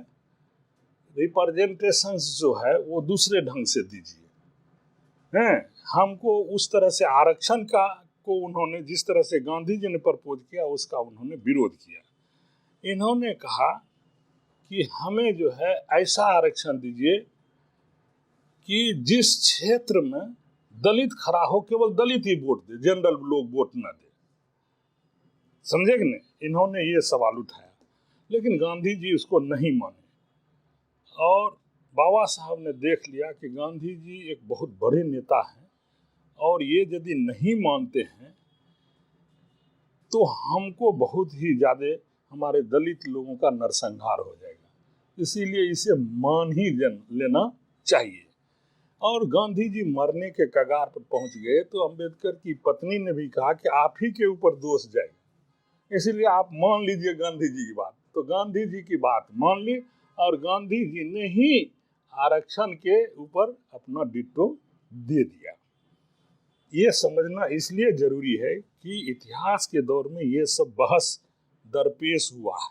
रिप्रेजेंटेशन जो है वो दूसरे ढंग से दीजिए। हैं, हमको उस तरह से आरक्षण का को उन्होंने जिस तरह से गांधी जी ने प्रपोज किया उसका उन्होंने विरोध किया। इन्होंने कहा कि हमें जो है ऐसा आरक्षण दीजिए कि जिस क्षेत्र में दलित खड़ा हो केवल दलित ही वोट दे, जनरल लोग वोट न दे। समझे कि नहीं? इन्होंने ये सवाल उठाया, लेकिन गांधी जी उसको नहीं माने। और बाबा साहब ने देख लिया कि गांधी जी एक बहुत बड़े नेता हैं और ये यदि नहीं मानते हैं तो हमको बहुत ही ज़्यादा हमारे दलित लोगों का नरसंहार हो जाएगा, इसीलिए इसे मान ही लेना चाहिए। और गांधी जी मरने के कगार पर पहुंच गए तो अंबेडकर की पत्नी ने भी कहा कि आप ही के ऊपर दोष जाएगा, इसलिए आप मान लीजिए गांधी जी की बात। तो गांधी जी की बात मान ली और गांधी जी ने ही आरक्षण के ऊपर अपना डिट्टो दे दिया। ये समझना इसलिए जरूरी है कि इतिहास के दौर में ये सब बहस दरपेश हुआ है,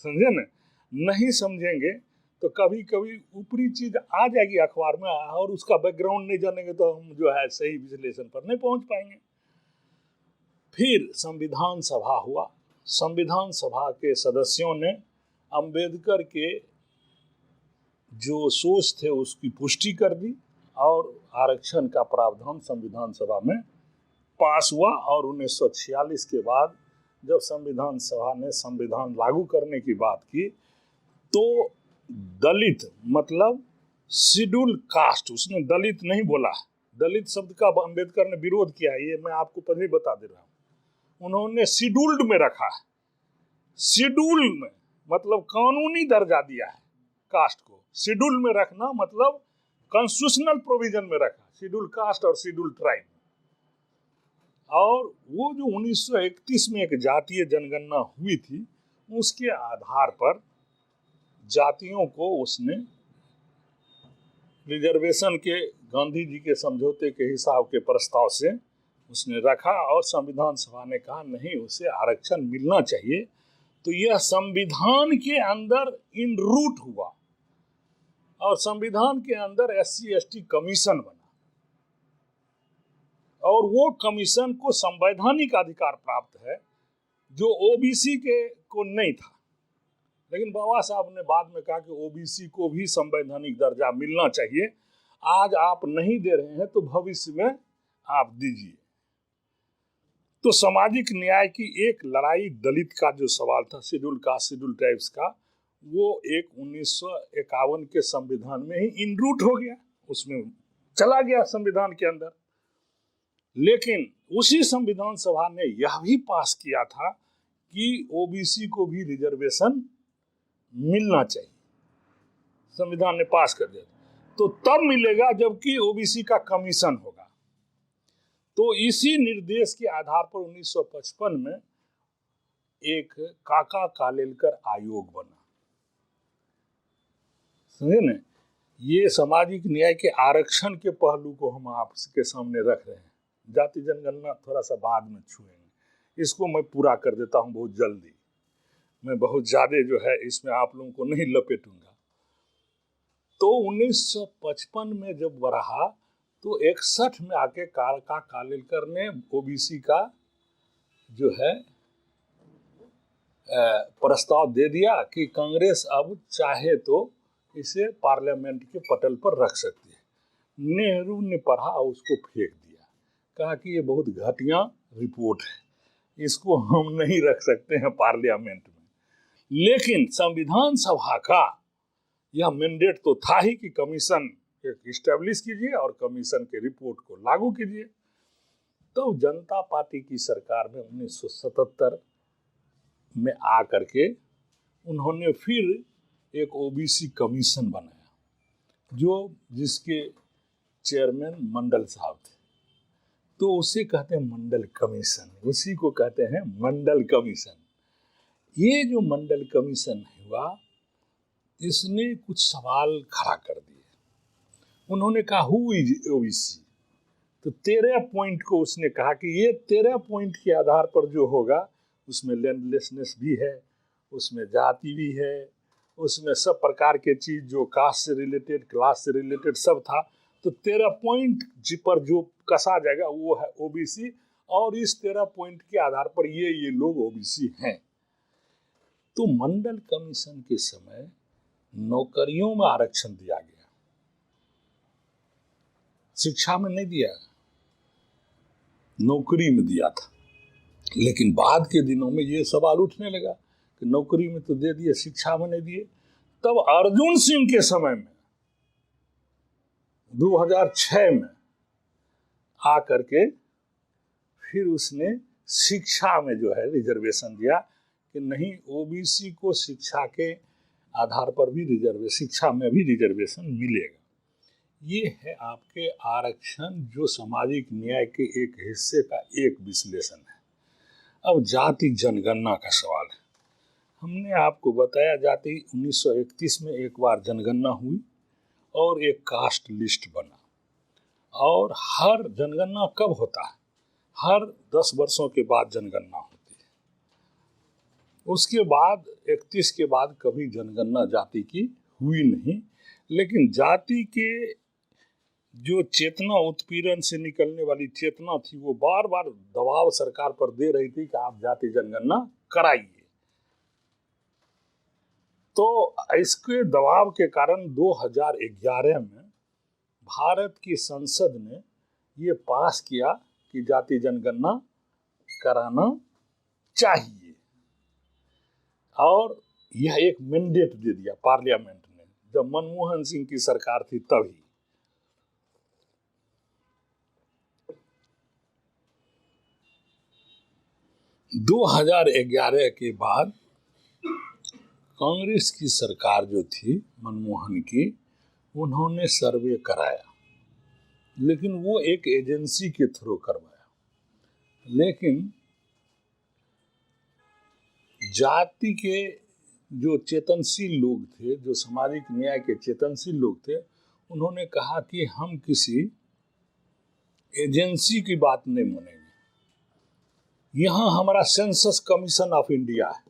समझे ना? नहीं समझेंगे तो कभी कभी ऊपरी चीज आ जाएगी अखबार में और उसका बैकग्राउंड नहीं जानेंगे तो हम जो है सही विश्लेषण पर नहीं पहुंच पाएंगे। फिर संविधान सभा हुआ। संविधान सभा के सदस्यों ने अंबेडकर के जो सोच थे उसकी पुष्टि कर दी और आरक्षण का प्रावधान संविधान सभा में पास हुआ। और 1946 के बाद जब संविधान सभा ने संविधान लागू करने की बात की तो दलित मतलब शेड्यूल कास्ट, उसने दलित नहीं बोला, दलित शब्द का अंबेडकर ने विरोध किया है, ये मैं आपको पहले बता दे रहा हूँ। उन्होंने शेड्यूल्ड में रखा है, शेड्यूल में मतलब कानूनी दर्जा दिया है कास्ट को। शेड्यूल में रखना मतलब कॉन्स्टिट्यूशनल प्रोविजन में रखा, शेड्यूल कास्ट और शेड्यूल ट्राइब। और वो जो 1931 में एक जातीय जनगणना हुई थी उसके आधार पर जातियों को उसने रिजर्वेशन के गांधी जी के समझौते के हिसाब के प्रस्ताव से उसने रखा और संविधान सभा ने कहा नहीं, उसे आरक्षण मिलना चाहिए। तो यह संविधान के अंदर इन रूट हुआ और संविधान के अंदर SC ST कमीशन बना और वो कमीशन को संवैधानिक अधिकार प्राप्त है जो OBC के को नहीं था। लेकिन बाबा साहब ने बाद में कहा कि OBC को भी संवैधानिक दर्जा मिलना चाहिए। आज आप नहीं दे रहे हैं तो भविष्य में आप दीजिए। तो सामाजिक न्याय की एक लड़ाई दलित का जो सवाल था, शेड्यूल कास्ट शेड्यूल ट्राइब्स का, वो एक 1951 के संविधान में ही इनरूट हो गया, उसमें चला गया संविधान के अंदर। लेकिन उसी संविधान सभा ने यह भी पास किया था कि OBC को भी रिजर्वेशन मिलना चाहिए, संविधान ने पास कर दिया। तो तब मिलेगा जबकि OBC का कमीशन होगा। तो इसी निर्देश के आधार पर 1955 में एक काका कालेलकर आयोग बना। समझे न, ये सामाजिक न्याय के आरक्षण के पहलू को हम आपके सामने रख रहे हैं। जाति जनगणना थोड़ा सा बाद में छुएंगे, इसको मैं पूरा कर देता हूँ बहुत जल्दी। मैं बहुत ज़्यादा जो है इसमें आप लोगों को नहीं लपेटूंगा। तो 1955 में जब बढ़ा तो 61 में आके काका कालेलकर ने ओबीसी का जो है प्रस्ताव दे दिया कि कांग्रेस अब चाहे तो इसे पार्लियामेंट के पटल पर रख सकती है। नेहरू ने पढ़ा और उसको फेंक दिया, कहा कि ये बहुत घटिया रिपोर्ट है, इसको हम नहीं रख सकते हैं पार्लियामेंट में। लेकिन संविधान सभा का यह मैंडेट तो था ही कि कमीशन इस्टेब्लिश कीजिए और कमीशन के रिपोर्ट को लागू कीजिए। तो जनता पार्टी की सरकार में 1977 में आकर के उन्होंने फिर एक ओबीसी कमीशन बनाया, जिसके चेयरमैन मंडल साहब थे। तो उसे कहते हैं मंडल कमीशन, उसी को कहते हैं मंडल कमीशन। ये जो मंडल कमीशन हुआ, इसने कुछ सवाल खड़ा कर दिए। उन्होंने कहा हु इज ओबीसी, तो 13 पॉइंट को उसने कहा कि ये 13 पॉइंट के आधार पर जो होगा उसमें लैंडलेसनेस भी है, उसमें जाति भी है, उसमें सब प्रकार के चीज जो कास्ट से रिलेटेड, क्लास से रिलेटेड सब था। तो 13 पॉइंट पर जो कसा जाएगा वो है ओबीसी, और इस 13 पॉइंट के आधार पर ये लोग ओबीसी हैं। तो मंडल कमीशन के समय नौकरियों में आरक्षण दिया गया, शिक्षा में नहीं दिया, नौकरी में दिया था। लेकिन बाद के दिनों में ये सवाल उठने लगा कि नौकरी में तो दे दिए, शिक्षा में नहीं दिए। तब अर्जुन सिंह के समय में 2006 में आकर के फिर उसने शिक्षा में जो है रिजर्वेशन दिया कि नहीं, ओबीसी को शिक्षा के आधार पर भी शिक्षा में भी रिजर्वेशन मिलेगा। ये है आपके आरक्षण, जो सामाजिक न्याय के एक हिस्से का एक विश्लेषण है। अब जाति जनगणना का सवाल है। हमने आपको बताया जाति 1931 में एक बार जनगणना हुई और एक कास्ट लिस्ट बना। और हर जनगणना कब होता है? हर 10 वर्षों के बाद जनगणना होती है। उसके बाद 31 के बाद कभी जनगणना जाति की हुई नहीं। लेकिन जाति के जो चेतना, उत्पीड़न से निकलने वाली चेतना थी, वो बार बार दबाव सरकार पर दे रही थी कि आप जाति जनगणना कराइए। तो इसके दबाव के कारण 2011 में भारत की संसद ने ये पास किया कि जाति जनगणना कराना चाहिए, और यह एक मैंडेट दे दिया पार्लियामेंट ने, जब मनमोहन सिंह की सरकार थी तभी। - 2011 के बाद कांग्रेस की सरकार जो थी मनमोहन की, उन्होंने सर्वे कराया, लेकिन वो एक एजेंसी के थ्रू करवाया। लेकिन जाति के जो चेतनशील लोग थे, जो सामाजिक न्याय के चेतनशील लोग थे, उन्होंने कहा कि हम किसी एजेंसी की बात नहीं मानेंगे। यहाँ हमारा सेंसस कमीशन ऑफ इंडिया है,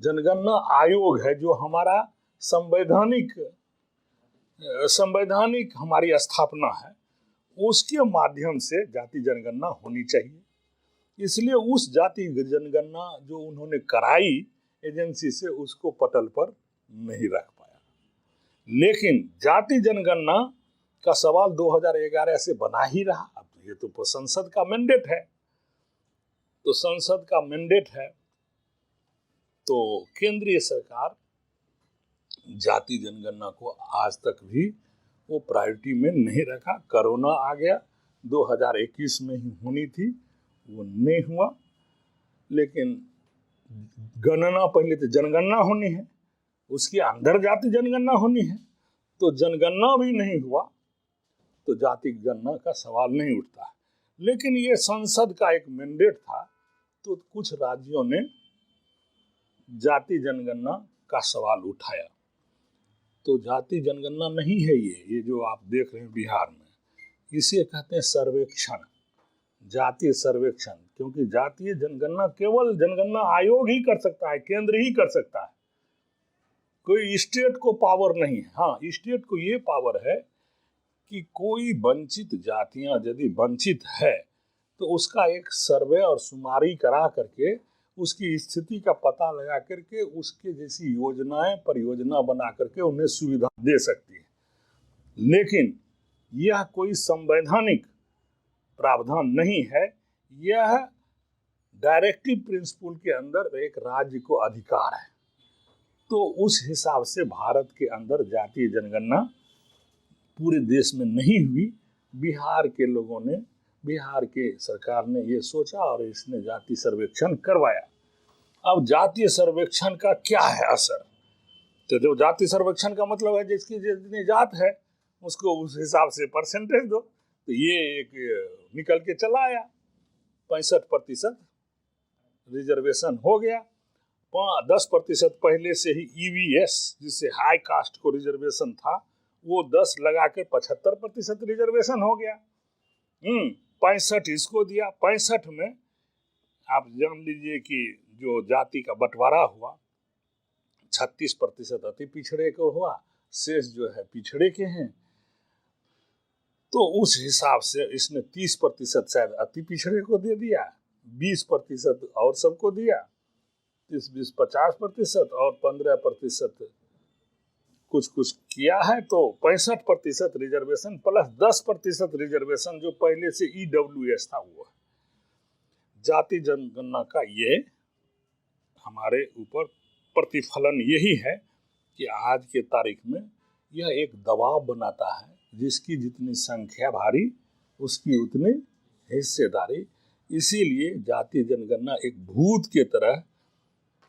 जनगणना आयोग है, जो हमारा संवैधानिक हमारी स्थापना है, उसके माध्यम से जाति जनगणना होनी चाहिए। इसलिए उस जाति जनगणना जो उन्होंने कराई एजेंसी से, उसको पटल पर नहीं रख पाया। लेकिन जाति जनगणना का सवाल 2011 से बना ही रहा। अब ये तो संसद का मैंडेट है, तो संसद का मैंडेट है, तो केंद्रीय सरकार जाति जनगणना को आज तक भी वो प्रायोरिटी में नहीं रखा। कोरोना आ गया, 2021 में ही होनी थी, वो नहीं हुआ। लेकिन गणना, पहले तो जनगणना होनी है, उसके अंदर जाति जनगणना होनी है, तो जनगणना भी नहीं हुआ तो जाति गणना का सवाल नहीं उठता है। लेकिन ये संसद का एक मैंडेट था, तो कुछ राज्यों ने जाति जनगणना का सवाल उठाया। तो जाति जनगणना नहीं है ये जो आप देख रहे हैं बिहार में, इसे कहते हैं सर्वेक्षण, जातीय सर्वेक्षण। क्योंकि जातीय जनगणना केवल जनगणना आयोग ही कर सकता है, केंद्र ही कर सकता है, कोई स्टेट को पावर नहीं है। हाँ, स्टेट को ये पावर है कि कोई वंचित जातियां यदि वंचित है तो उसका एक सर्वे और शुमारी करा करके उसकी स्थिति का पता लगा करके उसके जैसी योजनाएं परियोजना बना करके उन्हें सुविधा दे सकती है। लेकिन यह कोई संवैधानिक प्रावधान नहीं है, यह डायरेक्टिव प्रिंसिपल के अंदर एक राज्य को अधिकार है। तो उस हिसाब से भारत के अंदर जातीय जनगणना पूरे देश में नहीं हुई। बिहार के लोगों ने, बिहार के सरकार ने ये सोचा और इसने जाति सर्वेक्षण करवाया। अब जातीय सर्वेक्षण का क्या है असर? तो जो जाति सर्वेक्षण का मतलब है जिसकी जितनी जात है उसको उस हिसाब से परसेंटेज दो। तो ये एक निकल के चला आया, 65% रिजर्वेशन हो गया। 10% पहले से ही ईवीएस जिससे हाई कास्ट को रिजर्वेशन था वो 10 लगा के 75% रिजर्वेशन हो गया। 65 इसको दिया। 65 में आप जान लीजिए कि जो जाति का बंटवारा हुआ 36% अति पिछड़े को हुआ, शेष जो है पिछड़े के हैं। तो उस हिसाब से इसने 30% शायद अति पिछड़े को दे दिया, 20% और सबको दिया, 30-20 50% और 15% कुछ कुछ किया है। तो 65% रिजर्वेशन प्लस 10% रिजर्वेशन जो पहले से ईडब्ल्यूएस था वो है। जाति जनगणना का ये हमारे ऊपर प्रतिफलन यही है कि आज के तारीख में यह एक दबाव बनाता है, जिसकी जितनी संख्या भारी उसकी उतनी हिस्सेदारी। इसीलिए जातीय जनगणना एक भूत के तरह,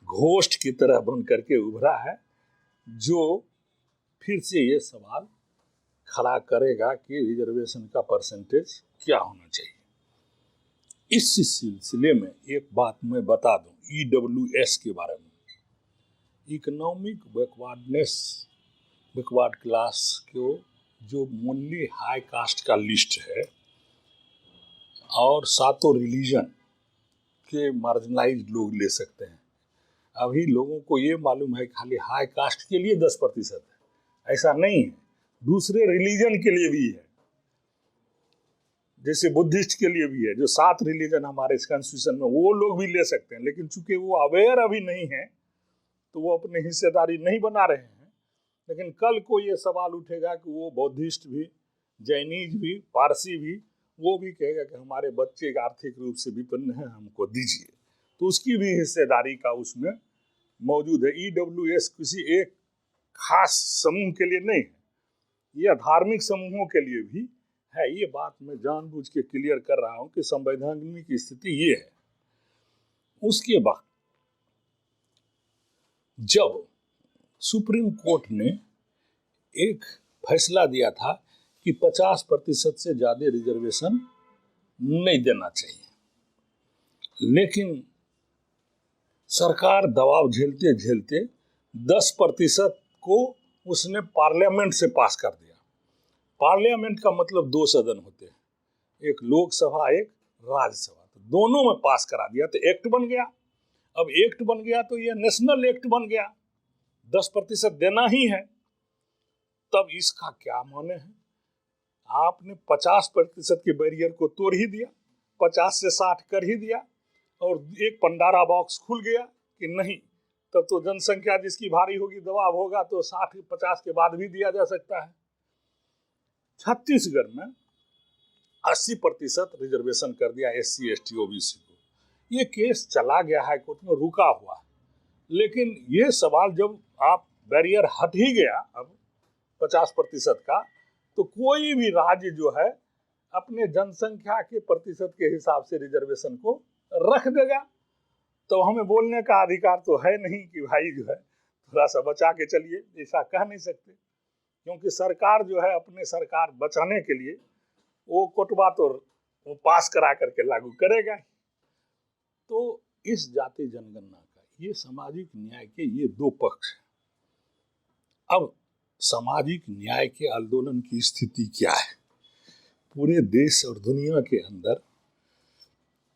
घोस्ट की तरह बन करके उभरा है, जो फिर से ये सवाल खड़ा करेगा कि रिजर्वेशन का परसेंटेज क्या होना चाहिए। इस सिलसिले में एक बात मैं बता दूं ईडब्ल्यूएस के बारे में। इकोनॉमिक बैकवर्डनेस, बैकवर्ड क्लास को जो ओनली हाई कास्ट का लिस्ट है और 7 रिलीजन के मार्जिनलाइज्ड लोग ले सकते हैं। अभी लोगों को ये मालूम है खाली हाई कास्ट के लिए 10% है, ऐसा नहीं है, दूसरे रिलीजन के लिए भी है, जैसे बुद्धिस्ट के लिए भी है। जो 7 रिलीजन हमारे कॉन्स्टिट्यूशन में वो लोग भी ले सकते हैं, लेकिन चूंकि वो अवेयर अभी नहीं है तो वो अपनी हिस्सेदारी नहीं बना रहे हैं। लेकिन कल को ये सवाल उठेगा कि वो बौद्धिस्ट भी, जैनीज भी, पारसी भी, वो भी कहेगा कि हमारे बच्चे आर्थिक रूप से विपन्न है, हमको दीजिए, तो उसकी भी हिस्सेदारी का उसमें मौजूद है। ईडब्ल्यूएस किसी एक खास समूह के लिए नहीं है, यह धार्मिक समूहों के लिए भी है। ये बात मैं जानबूझ के क्लियर कर रहा हूं कि संवैधानिक स्थिति ये है। उसके बाद जब सुप्रीम कोर्ट ने एक फैसला दिया था कि 50% से ज्यादा रिजर्वेशन नहीं देना चाहिए, लेकिन सरकार दबाव झेलते झेलते 10% को उसने पार्लियामेंट से पास कर दिया। पार्लियामेंट का मतलब 2 सदन होते हैं, एक लोकसभा एक राज्यसभा, तो दोनों में पास करा दिया तो एक्ट बन गया। अब एक्ट बन गया तो ये नेशनल एक्ट बन गया, 10% देना ही है। तब इसका क्या माने है? आपने 50% के बैरियर को तोड़ ही दिया, 50 से 60 कर ही दिया, और एक पंडारा बॉक्स खुल गया कि नहीं, तब तो जनसंख्या जिसकी भारी होगी, दबाव होगा, तो 60-50 के बाद भी दिया जा सकता है। छत्तीसगढ़ में 80% रिजर्वेशन कर दिया SC ST OBC को। ये केस चला गया हाई कोर्ट में, रुका हुआ। लेकिन ये सवाल जब आप बैरियर हट ही गया अब 50% का, तो कोई भी राज्य जो है अपने जनसंख्या के प्रतिशत के हिसाब से रिजर्वेशन को रख देगा। तो हमें बोलने का अधिकार तो है नहीं कि भाई जो है थोड़ा सा बचा के चलिए, ऐसा कह नहीं सकते, क्योंकि सरकार जो है अपने सरकार बचाने के लिए वो कोटवा तो वो पास करा करके लागू करेगा। तो इस जाति जनगणना का ये सामाजिक न्याय के ये दो पक्ष हैं। अब सामाजिक न्याय के आंदोलन की स्थिति क्या है पूरे देश और दुनिया के अंदर?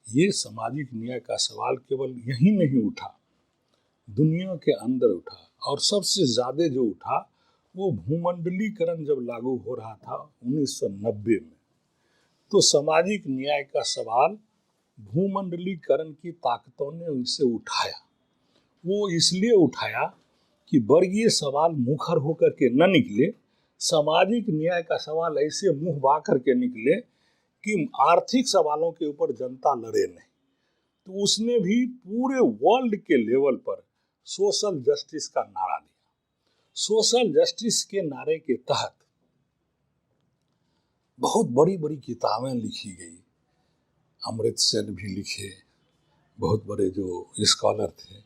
ये सामाजिक न्याय का सवाल केवल यहीं नहीं उठा, दुनिया के अंदर उठा, और सबसे ज्यादा जो उठा वो भूमंडलीकरण जब लागू हो रहा था 1990 में। तो सामाजिक न्याय का सवाल भूमंडलीकरण की ताकतों ने उनसे उठाया। वो इसलिए उठाया कि वर्गीय सवाल मुखर होकर के न निकले, सामाजिक न्याय का सवाल ऐसे मुंह बा करके निकले कि आर्थिक सवालों के ऊपर जनता लड़े नहीं। तो उसने भी पूरे वर्ल्ड के लेवल पर सोशल जस्टिस का नारा दिया। सोशल जस्टिस के नारे के तहत बहुत बड़ी बड़ी किताबें लिखी गई। अमृत सेन भी लिखे, बहुत बड़े जो स्कॉलर थे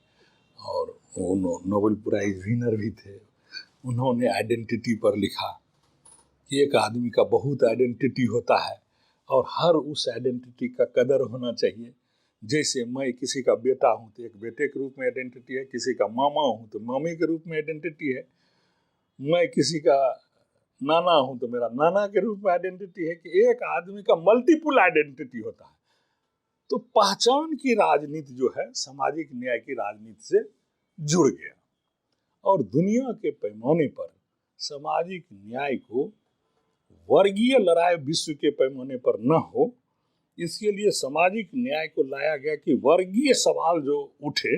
और वो नोबेल प्राइज विनर भी थे। उन्होंने आइडेंटिटी पर लिखा कि एक आदमी का बहुत आइडेंटिटी होता है और हर उस आइडेंटिटी का कदर होना चाहिए। जैसे मैं किसी का बेटा हूँ तो एक बेटे के रूप में आइडेंटिटी है, किसी का मामा हूँ तो मामी के रूप में आइडेंटिटी है, मैं किसी का नाना हूँ तो मेरा नाना के रूप में आइडेंटिटी है। कि एक आदमी का मल्टीपल आइडेंटिटी होता है। तो पहचान की राजनीति जो है सामाजिक न्याय की राजनीति से जुड़ गया और दुनिया के पैमाने पर सामाजिक न्याय को वर्गीय लड़ाई विश्व के पैमाने पर न हो, इसके लिए सामाजिक न्याय को लाया गया कि वर्गीय सवाल जो उठे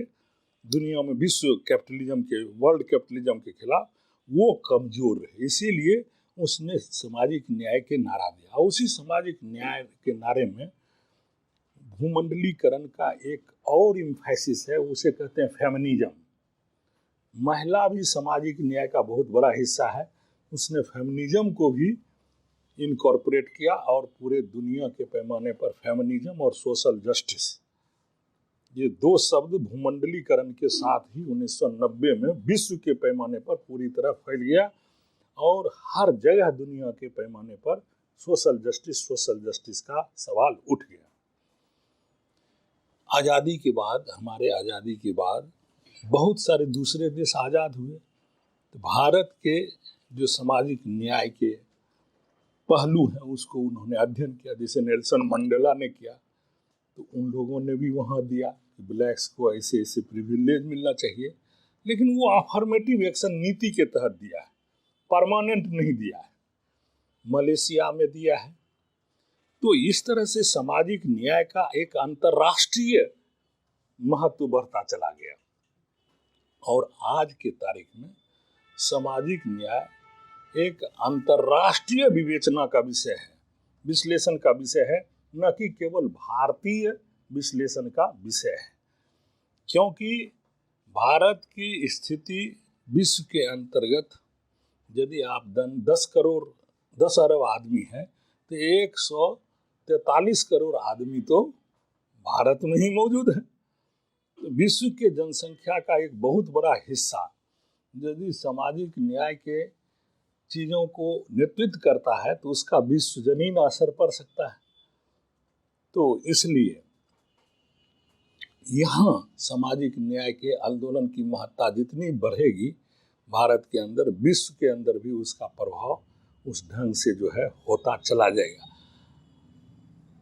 दुनिया में विश्व कैपिटलिज्म के, वर्ल्ड कैपिटलिज्म के खिलाफ, वो कमजोर रहे। इसीलिए उसने सामाजिक न्याय के नारा दिया। उसी सामाजिक न्याय के नारे में भूमंडलीकरण का एक और इम्फेसिस है, उसे कहते हैं फेमिनिज्म। महिला भी सामाजिक न्याय का बहुत बड़ा हिस्सा है। उसने फेमिनिज्म को भी इनकॉर्पोरेट किया और पूरे दुनिया के पैमाने पर फेमिनिज्म और सोशल जस्टिस, ये दो शब्द भूमंडलीकरण के साथ ही 1990 में विश्व के पैमाने पर पूरी तरह फैल गया और हर जगह दुनिया के पैमाने पर सोशल जस्टिस का सवाल उठ गया। आज़ादी के बाद, हमारे आज़ादी के बाद बहुत सारे दूसरे देश आज़ाद हुए। तो भारत के जो सामाजिक न्याय के पहलू हैं उसको उन्होंने अध्ययन किया, जैसे नेल्सन मंडेला ने किया। तो उन लोगों ने भी वहाँ दिया कि ब्लैक्स को ऐसे ऐसे प्रिविलेज मिलना चाहिए, लेकिन वो अफर्मेटिव एक्शन नीति के तहत दिया है, परमानेंट नहीं दिया है। मलेशिया में दिया है। तो इस तरह से सामाजिक न्याय का एक अंतर्राष्ट्रीय महत्व बढ़ता चला गया और आज के तारीख में सामाजिक न्याय एक अंतर्राष्ट्रीय विवेचना का विषय है, विश्लेषण का विषय है, न कि केवल भारतीय विश्लेषण का विषय है। क्योंकि भारत की स्थिति विश्व के अंतर्गत यदि आप 10 अरब आदमी हैं तो 143 करोड़ आदमी तो भारत में ही मौजूद है। तो विश्व के जनसंख्या का एक बहुत बड़ा हिस्सा यदि सामाजिक न्याय के चीज़ों को नेतृत्व करता है तो उसका विश्वजनीन असर पड़ सकता है। तो इसलिए यहाँ सामाजिक न्याय के आंदोलन की महत्ता जितनी बढ़ेगी भारत के अंदर, विश्व के अंदर भी उसका प्रभाव उस ढंग से जो है होता चला जाएगा।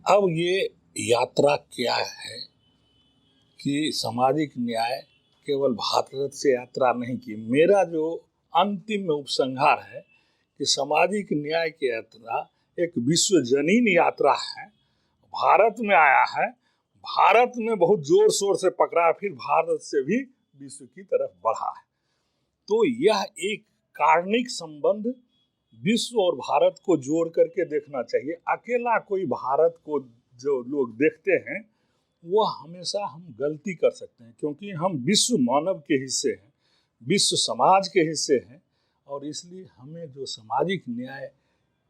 अब ये यात्रा क्या है कि सामाजिक न्याय केवल भारत से यात्रा नहीं की। मेरा जो अंतिम उपसंहार है कि सामाजिक न्याय की यात्रा एक विश्वजनीन यात्रा है। भारत में आया है, भारत में बहुत जोर शोर से पकड़ा, फिर भारत से भी विश्व की तरफ बढ़ा है। तो यह एक कार्णिक संबंध विश्व और भारत को जोड़ करके देखना चाहिए। अकेला कोई भारत को जो लोग देखते हैं वो हमेशा हम गलती कर सकते हैं, क्योंकि हम विश्व मानव के हिस्से हैं, विश्व समाज के हिस्से हैं। और इसलिए हमें जो सामाजिक न्याय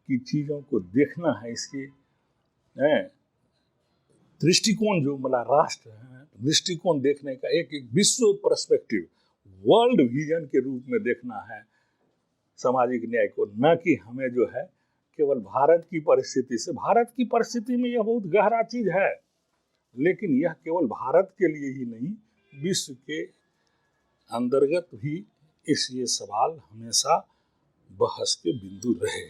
की चीज़ों को देखना है, इसकी दृष्टिकोण जो मतलब राष्ट्र है, दृष्टिकोण देखने का एक विश्व पर्सपेक्टिव, वर्ल्ड विजन के रूप में देखना है सामाजिक न्याय को, न कि हमें जो है केवल भारत की परिस्थिति से, भारत की परिस्थिति में यह बहुत गहरा चीज है, लेकिन यह केवल भारत के लिए ही नहीं, विश्व के अंतर्गत भी ये सवाल हमेशा बहस के बिंदु रहे।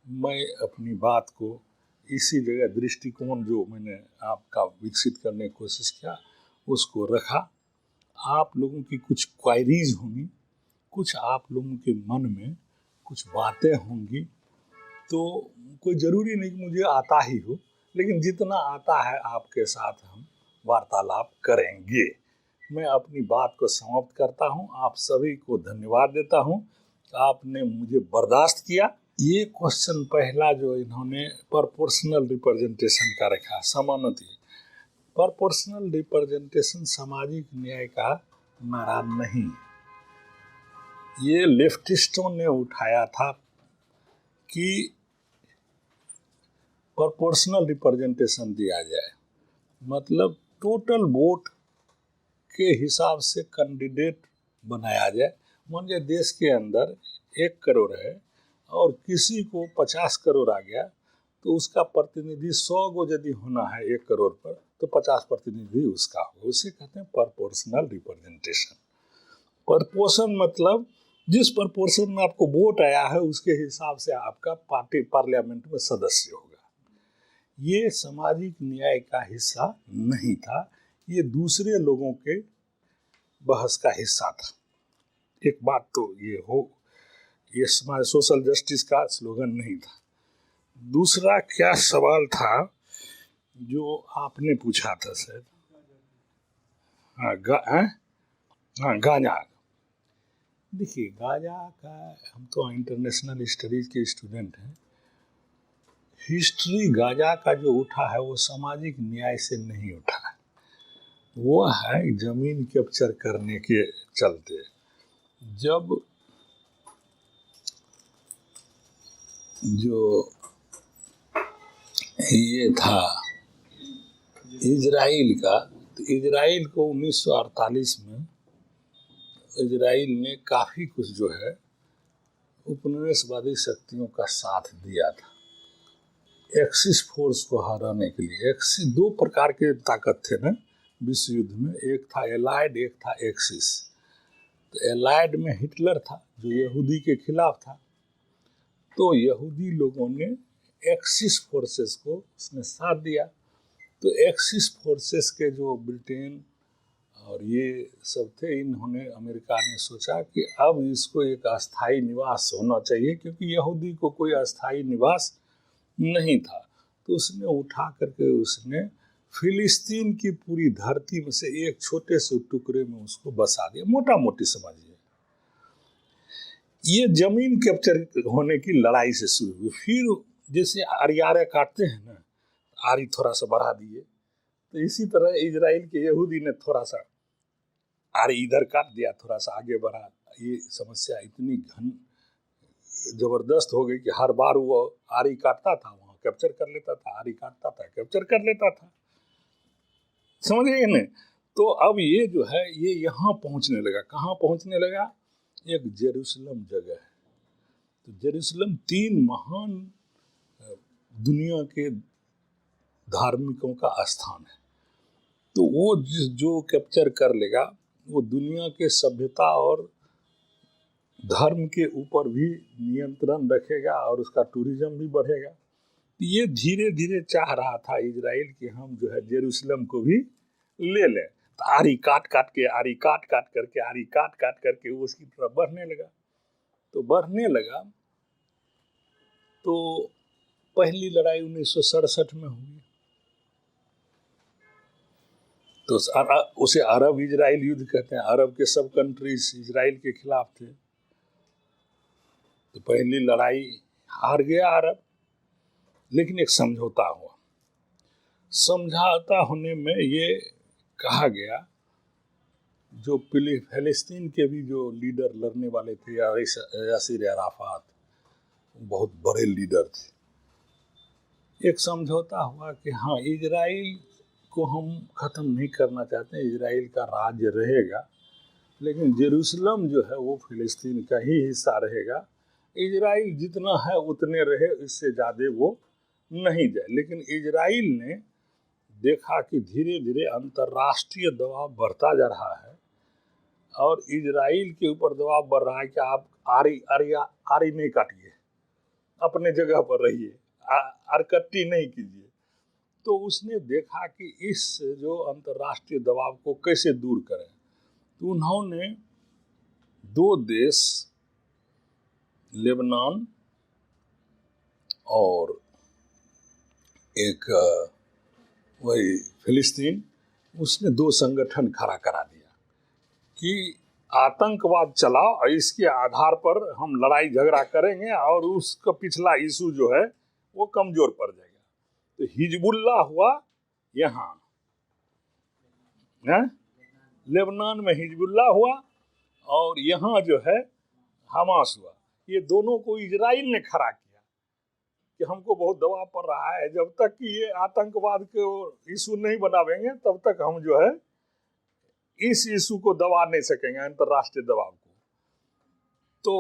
मैं अपनी बात को इसी जगह, दृष्टिकोण जो मैंने आपका विकसित करने की कोशिश किया उसको रखा। आप लोगों की कुछ क्वायरीज होंगी, कुछ आप लोगों के मन में कुछ बातें होंगी, तो कोई ज़रूरी नहीं कि मुझे आता ही हो, लेकिन जितना आता है आपके साथ हम वार्तालाप करेंगे। मैं अपनी बात को समाप्त करता हूँ। आप सभी को धन्यवाद देता हूँ, आपने मुझे बर्दाश्त किया। ये क्वेश्चन पहला जो इन्होंने प्रोपोर्शनल रिप्रेजेंटेशन का रखा, समानता, प्रोपोर्शनल रिप्रेजेंटेशन सामाजिक न्याय का नारा नहीं, ये लेफ्टिस्टों ने उठाया था कि प्रोपोर्शनल रिप्रेजेंटेशन दिया जाए, मतलब टोटल वोट के हिसाब से कैंडिडेट बनाया जाए। मान लीजिए देश के अंदर 1 करोड़ है और किसी को 50 करोड़ आ गया, तो उसका प्रतिनिधि 100 को यदि होना है 1 करोड़ पर, तो 50 प्रतिनिधि उसका हो। उसे कहते हैं प्रोपोर्शनल रिप्रेजेंटेशन। प्रोपोर्शन मतलब जिस प्रोपोर्शन में आपको वोट आया है उसके हिसाब से आपका पार्टी पार्लियामेंट में सदस्य होगा। ये सामाजिक न्याय का हिस्सा नहीं था, ये दूसरे लोगों के बहस का हिस्सा था। एक बात तो ये हो, ये सोशल जस्टिस का स्लोगन नहीं था। दूसरा क्या सवाल था जो आपने पूछा था सर? हाँ, गांजा। देखिए, गांजा का, हम तो इंटरनेशनल स्टडीज के स्टूडेंट हैं। हिस्ट्री गांजा का जो उठा है वो सामाजिक न्याय से नहीं उठा है, वो है जमीन कैप्चर करने के चलते। जब जो ये था इजराइल का, तो इजराइल को 1948 में इजराइल ने काफ़ी कुछ जो है उपनिवेशवादी शक्तियों का साथ दिया था एक्सिस फोर्स को हराने के लिए। एक्सिस 2 प्रकार के ताकत थे ना विश्व युद्ध में, एक था एलाइड, एक था एक्सिस। तो एलाइड में हिटलर था जो यहूदी के खिलाफ था, तो यहूदी लोगों ने एक्सिस फोर्सेस को उसने साथ दिया। तो एक्सिस फोर्सेस के जो ब्रिटेन और ये सब थे, इन्होंने, अमेरिका ने सोचा कि अब इसको एक अस्थाई निवास होना चाहिए, क्योंकि यहूदी को कोई अस्थाई निवास नहीं था। तो उसने उठा करके उसने फिलिस्तीन की पूरी धरती में से एक छोटे से टुकड़े में उसको बसा दिया। मोटा मोटी समझिए, ये जमीन कैप्चर होने की लड़ाई से शुरू हुई। फिर जैसे आरी काटते हैं ना, आरी थोड़ा सा बढ़ा दिए, तो इसी तरह इजराइल के यहूदी ने थोड़ा सा आरी इधर काट दिया, थोड़ा सा आगे बढ़ा। ये समस्या इतनी घन जबरदस्त हो गई कि हर बार वो आरी काटता था, वहाँ कैप्चर कर लेता था, आरी काटता था, कैप्चर कर लेता था। समझ गए ना? तो अब ये जो है ये यहाँ पहुँचने लगा। कहाँ पहुँचने लगा? एक जेरूसलम जगह है। तो जेरूसलम 3 महान दुनिया के धार्मिकों का स्थान है। तो वो जो कैप्चर कर लेगा वो दुनिया के सभ्यता और धर्म के ऊपर भी नियंत्रण रखेगा और उसका टूरिज्म भी बढ़ेगा। ये धीरे धीरे चाह रहा था इजराइल कि हम जो है जेरूसलम को भी ले लें। तो आरी काट काट करके वो उसकी तरफ बढ़ने लगा। तो पहली लड़ाई 1967 में हुई। तो उसे अरब इजराइल युद्ध कहते हैं। अरब के सब कंट्रीज इजराइल के खिलाफ थे। तो पहली लड़ाई हार गया अरब, लेकिन एक समझौता हुआ। समझौता होने में ये कहा गया, जो फिलिस्तीन के भी जो लीडर लड़ने वाले थे, यासिर अराफात, बहुत बड़े लीडर थे। एक समझौता हुआ कि हाँ, इजराइल को हम ख़त्म नहीं करना चाहते, इजराइल का राज्य रहेगा, लेकिन जेरूसलम जो है वो फिलिस्तीन का ही हिस्सा रहेगा। इजराइल जितना है उतने रहे, इससे ज़्यादा वो नहीं जाए। लेकिन इजराइल ने देखा कि धीरे धीरे अंतर्राष्ट्रीय दबाव बढ़ता जा रहा है और इजराइल के ऊपर दबाव बढ़ रहा है कि आप आरी नहीं काटिए, अपने जगह पर रहिए, आरकट्टी नहीं कीजिए। तो उसने देखा कि इस जो अंतर्राष्ट्रीय दबाव को कैसे दूर करें, तो उन्होंने दो देश, लेबनान और एक वही फिलिस्तीन, उसने दो संगठन खड़ा करा दिया कि आतंकवाद चलाओ और इसके आधार पर हम लड़ाई झगड़ा करेंगे और उसका पिछला इशू जो है वो कमजोर पड़ जाएगा। तो हिजबुल्लाह हुआ यहाँ, लेबनान में हिजबुल्लाह हुआ और यहाँ जो है हमास हुआ। ये दोनों को इजराइल ने खड़ा किया कि हमको बहुत दबाव पड़ रहा है, जब तक कि ये आतंकवाद को इशू नहीं बनावेंगे तब तक हम जो है इस इशू को दबा नहीं सकेंगे, अंतर्राष्ट्रीय दबाव को। तो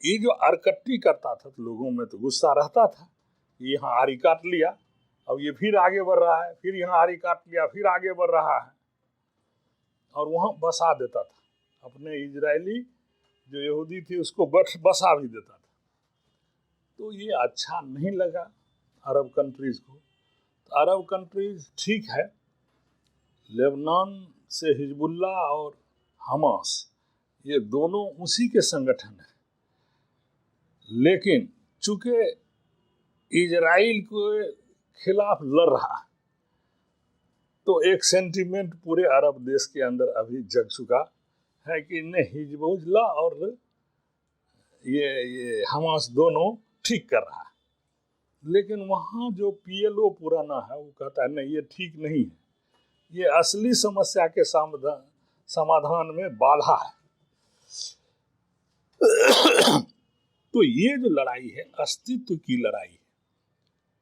ये जो आरकट्टी करता था तो लोगों में तो गुस्सा रहता था, यहाँ आरी काट लिया, अब ये फिर आगे बढ़ रहा है, फिर यहाँ आरी काट लिया, फिर आगे बढ़ रहा है, और वहाँ बसा देता था अपने इजरायली जो यहूदी थे उसको बसा भी देता था। तो ये अच्छा नहीं लगा अरब कंट्रीज को। तो अरब कंट्रीज ठीक है, लेबनान से हिजबुल्लाह और हमास ये दोनों उसी के संगठन है, लेकिन चूंकि इजराइल के खिलाफ लड़ रहा है तो एक सेंटीमेंट पूरे अरब देश के अंदर अभी जग चुका है कि नहीं, हिजबुल्लाह और ये हमास दोनों ठीक कर रहा है। लेकिन वहाँ जो पीएलओ पुराना है वो कहता है नहीं, ये ठीक नहीं है, ये असली समस्या के समाधान में बाधा है। तो ये जो लड़ाई है अस्तित्व की लड़ाई है,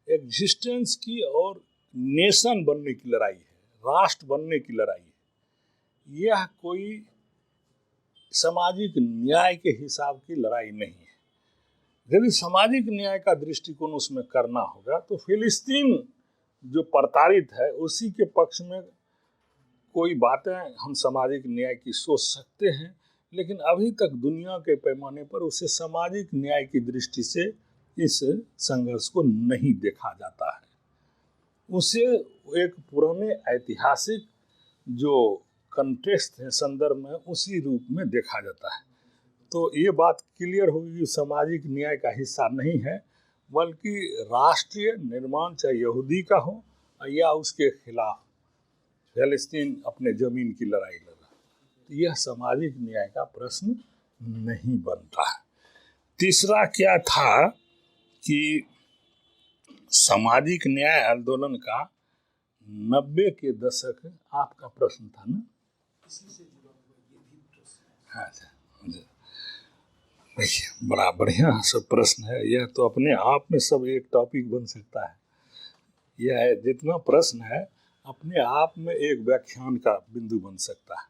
एग्जिस्टेंस की और नेशन बनने की लड़ाई है, राष्ट्र बनने की लड़ाई है। यह कोई सामाजिक न्याय के हिसाब की लड़ाई नहीं है। यदि सामाजिक न्याय का दृष्टिकोण उसमें करना होगा तो फिलिस्तीन जो प्रताड़ित है उसी के पक्ष में कोई बातें हम सामाजिक न्याय की सोच सकते हैं, लेकिन अभी तक दुनिया के पैमाने पर उसे सामाजिक न्याय की दृष्टि से इस संघर्ष को नहीं देखा जाता है। उसे एक पुराने ऐतिहासिक जो कंटेक्स्ट है, संदर्भ में, उसी रूप में देखा जाता है। तो ये बात क्लियर होगी कि सामाजिक न्याय का हिस्सा नहीं है, बल्कि राष्ट्रीय निर्माण चाहे यहूदी का हो या उसके खिलाफ फिलिस्तीन अपने जमीन की लड़ाई लड़ रहा, तो यह सामाजिक न्याय का प्रश्न नहीं बनता है। तीसरा क्या था कि सामाजिक न्याय आंदोलन का 90 के दशक आपका प्रश्न था ना? हाँ, देखिए बड़ा बढ़िया सब प्रश्न है। यह तो अपने आप में सब एक टॉपिक बन सकता है। यह जितना प्रश्न है अपने आप में एक व्याख्यान का बिंदु बन सकता है।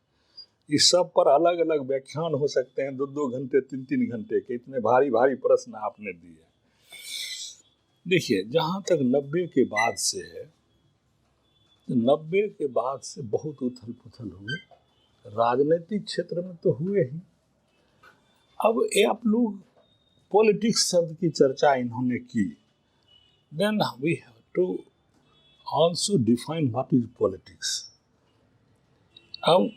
इस सब पर अलग अलग व्याख्यान हो सकते हैं, 2-2 घंटे 3-3 घंटे के। इतने भारी भारी प्रश्न आपने दिए। देखिए, जहाँ तक 90 के बाद से है, 90 के बाद से बहुत उथल पुथल हुए, राजनीतिक क्षेत्र में तो हुए ही। अब ये आप लोग पॉलिटिक्स शब्द की चर्चा इन्होंने की, then we have to also define what is politics. अब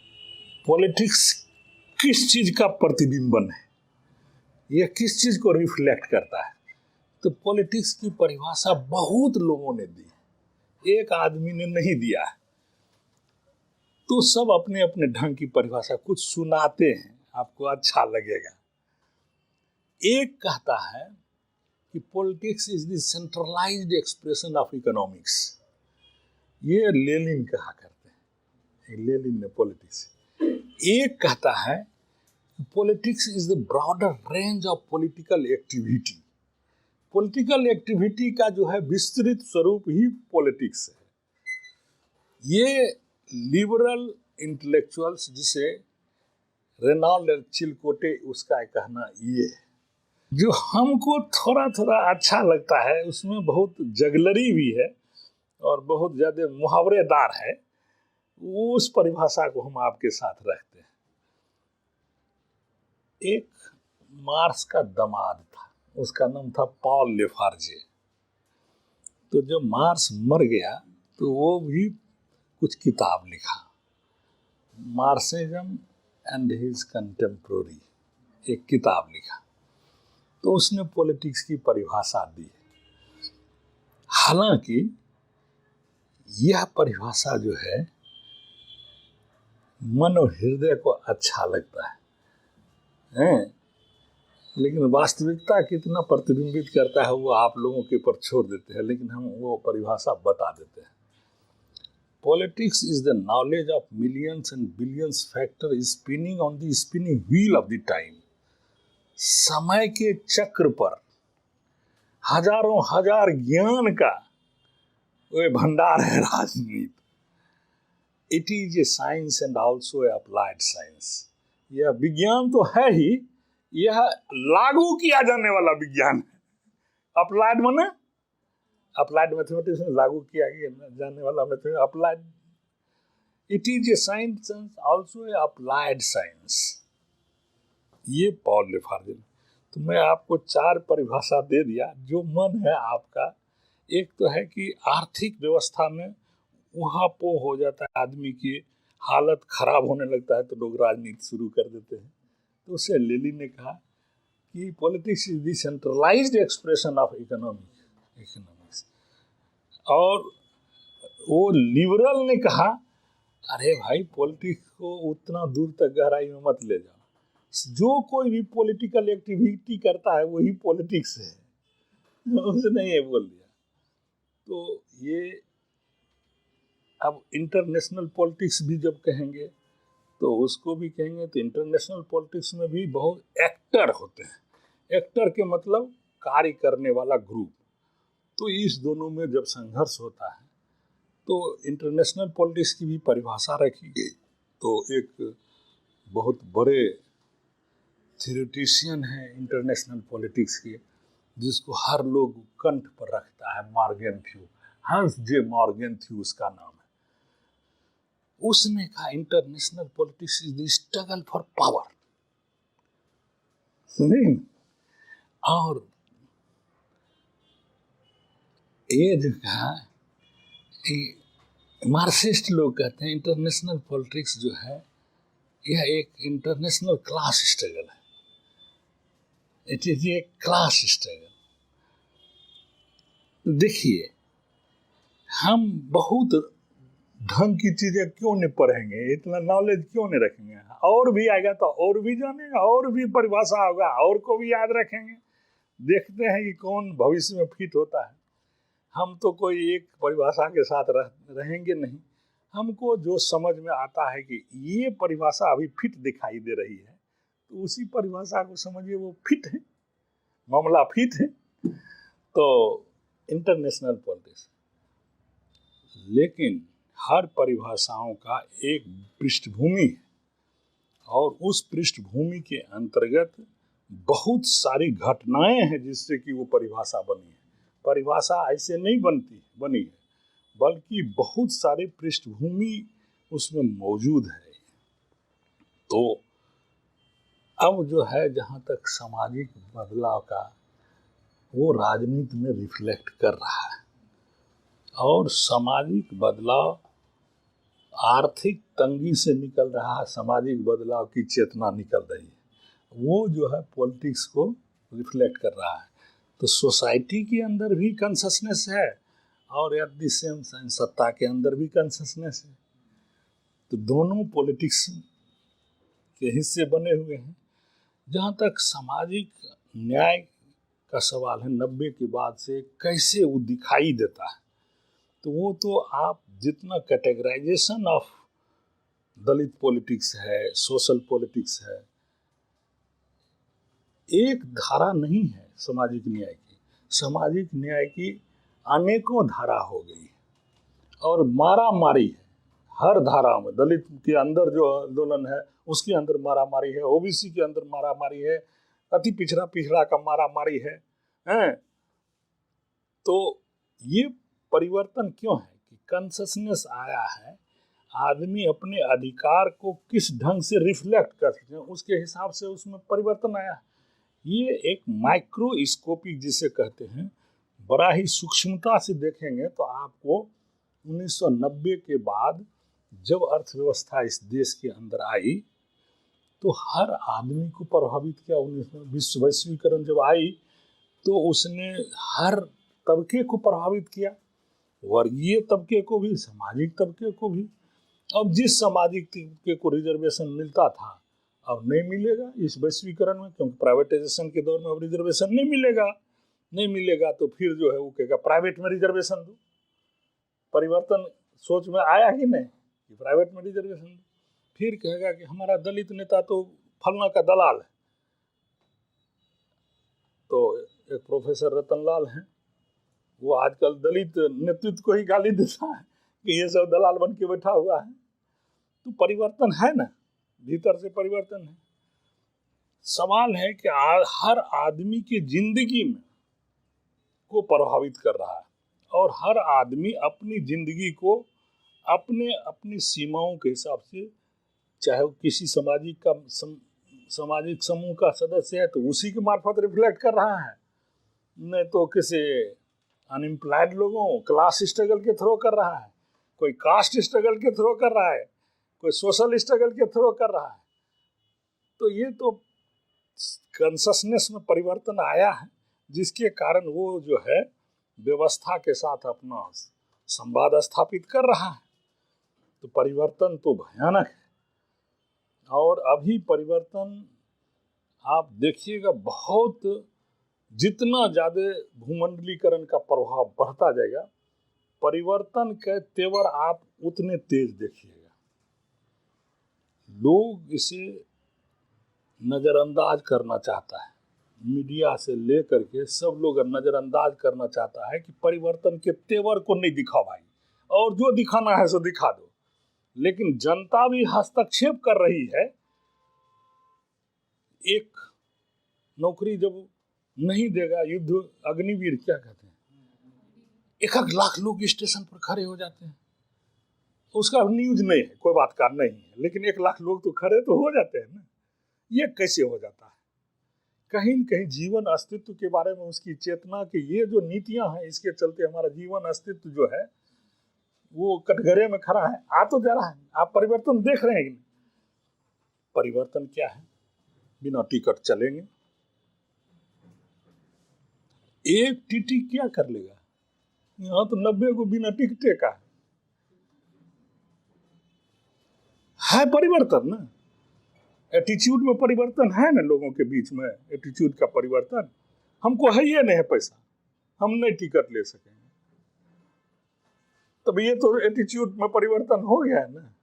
पॉलिटिक्स किस चीज का प्रतिबिंबन है, यह किस चीज को रिफ्लेक्ट करता है? तो पॉलिटिक्स की परिभाषा बहुत लोगों ने दी, एक आदमी ने नहीं दिया है। तो सब अपने अपने ढंग की परिभाषा कुछ सुनाते हैं, आपको अच्छा लगेगा। एक कहता है कि politics is the centralised expression of economics, ये लेनिन कहा करते हैं, लेनिन ने पॉलिटिक्स। एक कहता है कि politics is the broader range of political activity, political activity का जो है विस्तृत स्वरूप ही पॉलिटिक्स है। ये लिबरल इंटेलेक्चुअल्स जिसे रेनॉल्ड चिलकोटे, उसका कहना ये है जो हमको थोड़ा थोड़ा अच्छा लगता है उसमें बहुत जगलरी भी है और बहुत ज़्यादा मुहावरेदार है, उस परिभाषा को हम आपके साथ रखते हैं। एक मार्क्स का दामाद था, उसका नाम था पॉल लेफार्जे। तो जब मार्क्स मर गया तो वो भी कुछ किताब लिखा, मार्क्सिज्म एंड हिज कंटेम्पोररी, एक किताब लिखा। तो उसने पॉलिटिक्स की परिभाषा दी। हालांकि यह परिभाषा जो है मन और हृदय को अच्छा लगता है, लेकिन वास्तविकता कितना प्रतिबिंबित करता है वो आप लोगों के ऊपर छोड़ देते हैं, लेकिन हम वो परिभाषा बता देते हैं। Politics is the knowledge of millions and billions factor is spinning on the spinning wheel of the time. समय के चक्र पर हजारों हजार ज्ञान का वह भंडार है राजनीति। It is a science and also a applied science. यह विज्ञान तो है ही, यह लागू किया जाने वाला विज्ञान है। अप्लाइड माने अप्लाइड मैथमेटिक्स में लागू किया जाने वाला mathematics, applied. It is a science and also a applied science. ये पॉल लेफार्जे। तो मैं आपको 4 परिभाषा दे दिया, जो मन है आपका। एक तो है कि आर्थिक व्यवस्था में वहाँ पो हो जाता है, आदमी की हालत खराब होने लगता है तो लोग राजनीति शुरू कर देते हैं। तो उससे लेनिन ने कहा कि politics is the centralised expression of economics. और वो लिबरल ने कहा अरे भाई पॉलिटिक्स को उतना दूर तक गहराई में मत ले जाओ, जो कोई भी पॉलिटिकल एक्टिविटी करता है वही पॉलिटिक्स है। उसने ये बोल दिया। तो ये अब इंटरनेशनल पॉलिटिक्स भी जब कहेंगे तो उसको भी कहेंगे, तो इंटरनेशनल पॉलिटिक्स में भी बहुत एक्टर होते हैं। एक्टर के मतलब कार्य करने वाला ग्रुप। तो इस दोनों में जब संघर्ष होता है तो इंटरनेशनल पॉलिटिक्स की भी परिभाषा रखी गई। तो एक बहुत बड़े थ्योरेटिशियन है इंटरनेशनल पॉलिटिक्स के, जिसको हर लोग कंठ पर रखता है, मॉर्गेंथ्यू, हंस जे मॉर्गेंथ्यू उसका नाम है। उसने कहा international politics is the struggle for power. नहीं, और ये जो कहा मार्क्सिस्ट लोग कहते हैं इंटरनेशनल पॉलिटिक्स जो है यह एक इंटरनेशनल क्लास स्ट्रगल है। It is a class struggle. देखिए, हम बहुत ढंग की चीजें क्यों नहीं पढ़ेंगे, इतना नॉलेज क्यों नहीं रखेंगे? और भी आएगा तो और भी जानेगा, और भी परिभाषा होगा और को भी याद रखेंगे। देखते हैं कि कौन भविष्य में फिट होता है। हम तो कोई एक परिभाषा के साथ रहेंगे नहीं। हमको जो समझ में आता है कि ये परिभाषा अभी फिट दिखाई दे रही है, तो उसी परिभाषा को समझिए, वो फिट है, मामला फिट है। तो इंटरनेशनल पॉलिटिक्स, लेकिन हर परिभाषाओं का एक पृष्ठभूमि है और उस पृष्ठभूमि के अंतर्गत बहुत सारी घटनाएं हैं जिससे कि वो परिभाषा बनी है। परिभाषा ऐसे नहीं बनी है, बल्कि बहुत सारे पृष्ठभूमि उसमें मौजूद है। तो अब जो है, जहाँ तक सामाजिक बदलाव का, वो राजनीति में रिफ्लेक्ट कर रहा है। और सामाजिक बदलाव आर्थिक तंगी से निकल रहा है, सामाजिक बदलाव की चेतना निकल रही है, वो जो है पॉलिटिक्स को रिफ्लेक्ट कर रहा है। तो सोसाइटी के अंदर भी कॉन्शसनेस है और एट द सेम टाइम सत्ता के अंदर भी कॉन्शसनेस है। तो दोनों पॉलिटिक्स के हिस्से बने हुए हैं। जहाँ तक सामाजिक न्याय का सवाल है, 90 के बाद से कैसे वो दिखाई देता है, तो वो तो आप जितना कैटेगराइजेशन ऑफ दलित पॉलिटिक्स है, सोशल पॉलिटिक्स है, एक धारा नहीं है सामाजिक न्याय की। सामाजिक न्याय की अनेकों धारा हो गई और मारा मारी है हर धारा में। दलित के अंदर जो आंदोलन है उसके अंदर मारा मारी है, ओबीसी के अंदर मारा मारी है, अति पिछड़ा पिछड़ा का मारा मारी है, हैं? तो ये परिवर्तन क्यों है कि कॉन्शसनेस आया है, आदमी अपने अधिकार को किस ढंग से रिफ्लेक्ट कर सकते हैं उसके हिसाब से उसमें परिवर्तन आया। ये एक माइक्रोस्कोपिक जिसे कहते हैं, बड़ा ही सूक्ष्मता से देखेंगे तो आपको 1990 के बाद जब अर्थव्यवस्था इस देश के अंदर आई तो हर आदमी को प्रभावित किया। विश्व वैश्वीकरण जब आई तो उसने हर तबके को प्रभावित किया, वर्गीय तबके को भी, सामाजिक तबके को भी। अब जिस सामाजिक तबके को रिजर्वेशन मिलता था अब नहीं मिलेगा इस वैश्वीकरण में, क्योंकि प्राइवेटाइजेशन के दौर में अब रिजर्वेशन नहीं मिलेगा तो फिर जो है वो कहेगा प्राइवेट में रिजर्वेशन दो। परिवर्तन सोच में आया ही नहीं कि प्राइवेट में रिजर्वेशन दो। फिर कहेगा कि हमारा दलित नेता तो फलना का दलाल है। तो एक प्रोफेसर रतनलाल हैं, वो आजकल दलित नेतृत्व को ही गाली देता है कि ये सब दलाल बन के बैठा हुआ है। तो परिवर्तन है ना, भीतर से परिवर्तन है। सवाल है कि हर आदमी की जिंदगी में को प्रभावित कर रहा है और हर आदमी अपनी जिंदगी को अपनी सीमाओं के हिसाब से, चाहे वो किसी सामाजिक समूह का सदस्य है तो उसी के मार्फत रिफ्लेक्ट कर रहा है, नहीं तो किसी अनएम्प्लॉयड लोगों क्लास स्ट्रगल के थ्रू कर रहा है, कोई कास्ट स्ट्रगल के थ्रू कर रहा है, कोई सोशल स्ट्रगल के थ्रू कर रहा है। तो ये तो कॉन्शसनेस में परिवर्तन आया है जिसके कारण वो जो है व्यवस्था के साथ अपना संवाद स्थापित कर रहा है। तो परिवर्तन तो भयानक है। और अभी परिवर्तन आप देखिएगा, बहुत जितना ज़्यादा भूमंडलीकरण का प्रभाव बढ़ता जाएगा, परिवर्तन के तेवर आप उतने तेज देखिएगा। लोग इसे नज़रअंदाज करना चाहता है, मीडिया से लेकर के सब लोग नज़रअंदाज करना चाहता है कि परिवर्तन के तेवर को नहीं दिखाओ भाई, और जो दिखाना है सो दिखा दो। लेकिन जनता भी हस्तक्षेप कर रही है। एक नौकरी जब नहीं देगा, युद्ध अग्निवीर क्या कहते हैं, 1 लाख लोग स्टेशन पर खड़े हो जाते हैं, उसका न्यूज नहीं है, कोई बात का नहीं है, लेकिन 1 लाख लोग तो खड़े तो हो जाते हैं ना। ये कैसे हो जाता है? कहीं न कहीं जीवन अस्तित्व के बारे में उसकी चेतना कि ये जो नीतियां हैं इसके चलते हमारा जीवन अस्तित्व जो है वो कटघरे में खड़ा है, आ तो जा रहा है। आप परिवर्तन देख रहे हैं। परिवर्तन क्या है? बिना टिकट चलेंगे। एक टीटी क्या कर लेगा? यहाँ तो 90 को बिना टिकटे का है परिवर्तन ना। एटीट्यूड में परिवर्तन है ना, लोगों के बीच में एटीट्यूड का परिवर्तन। हमको है ये नहीं है पैसा, हम नहीं टिकट ले सकेंगे, तब ये तो एटीट्यूड में परिवर्तन हो गया है ना।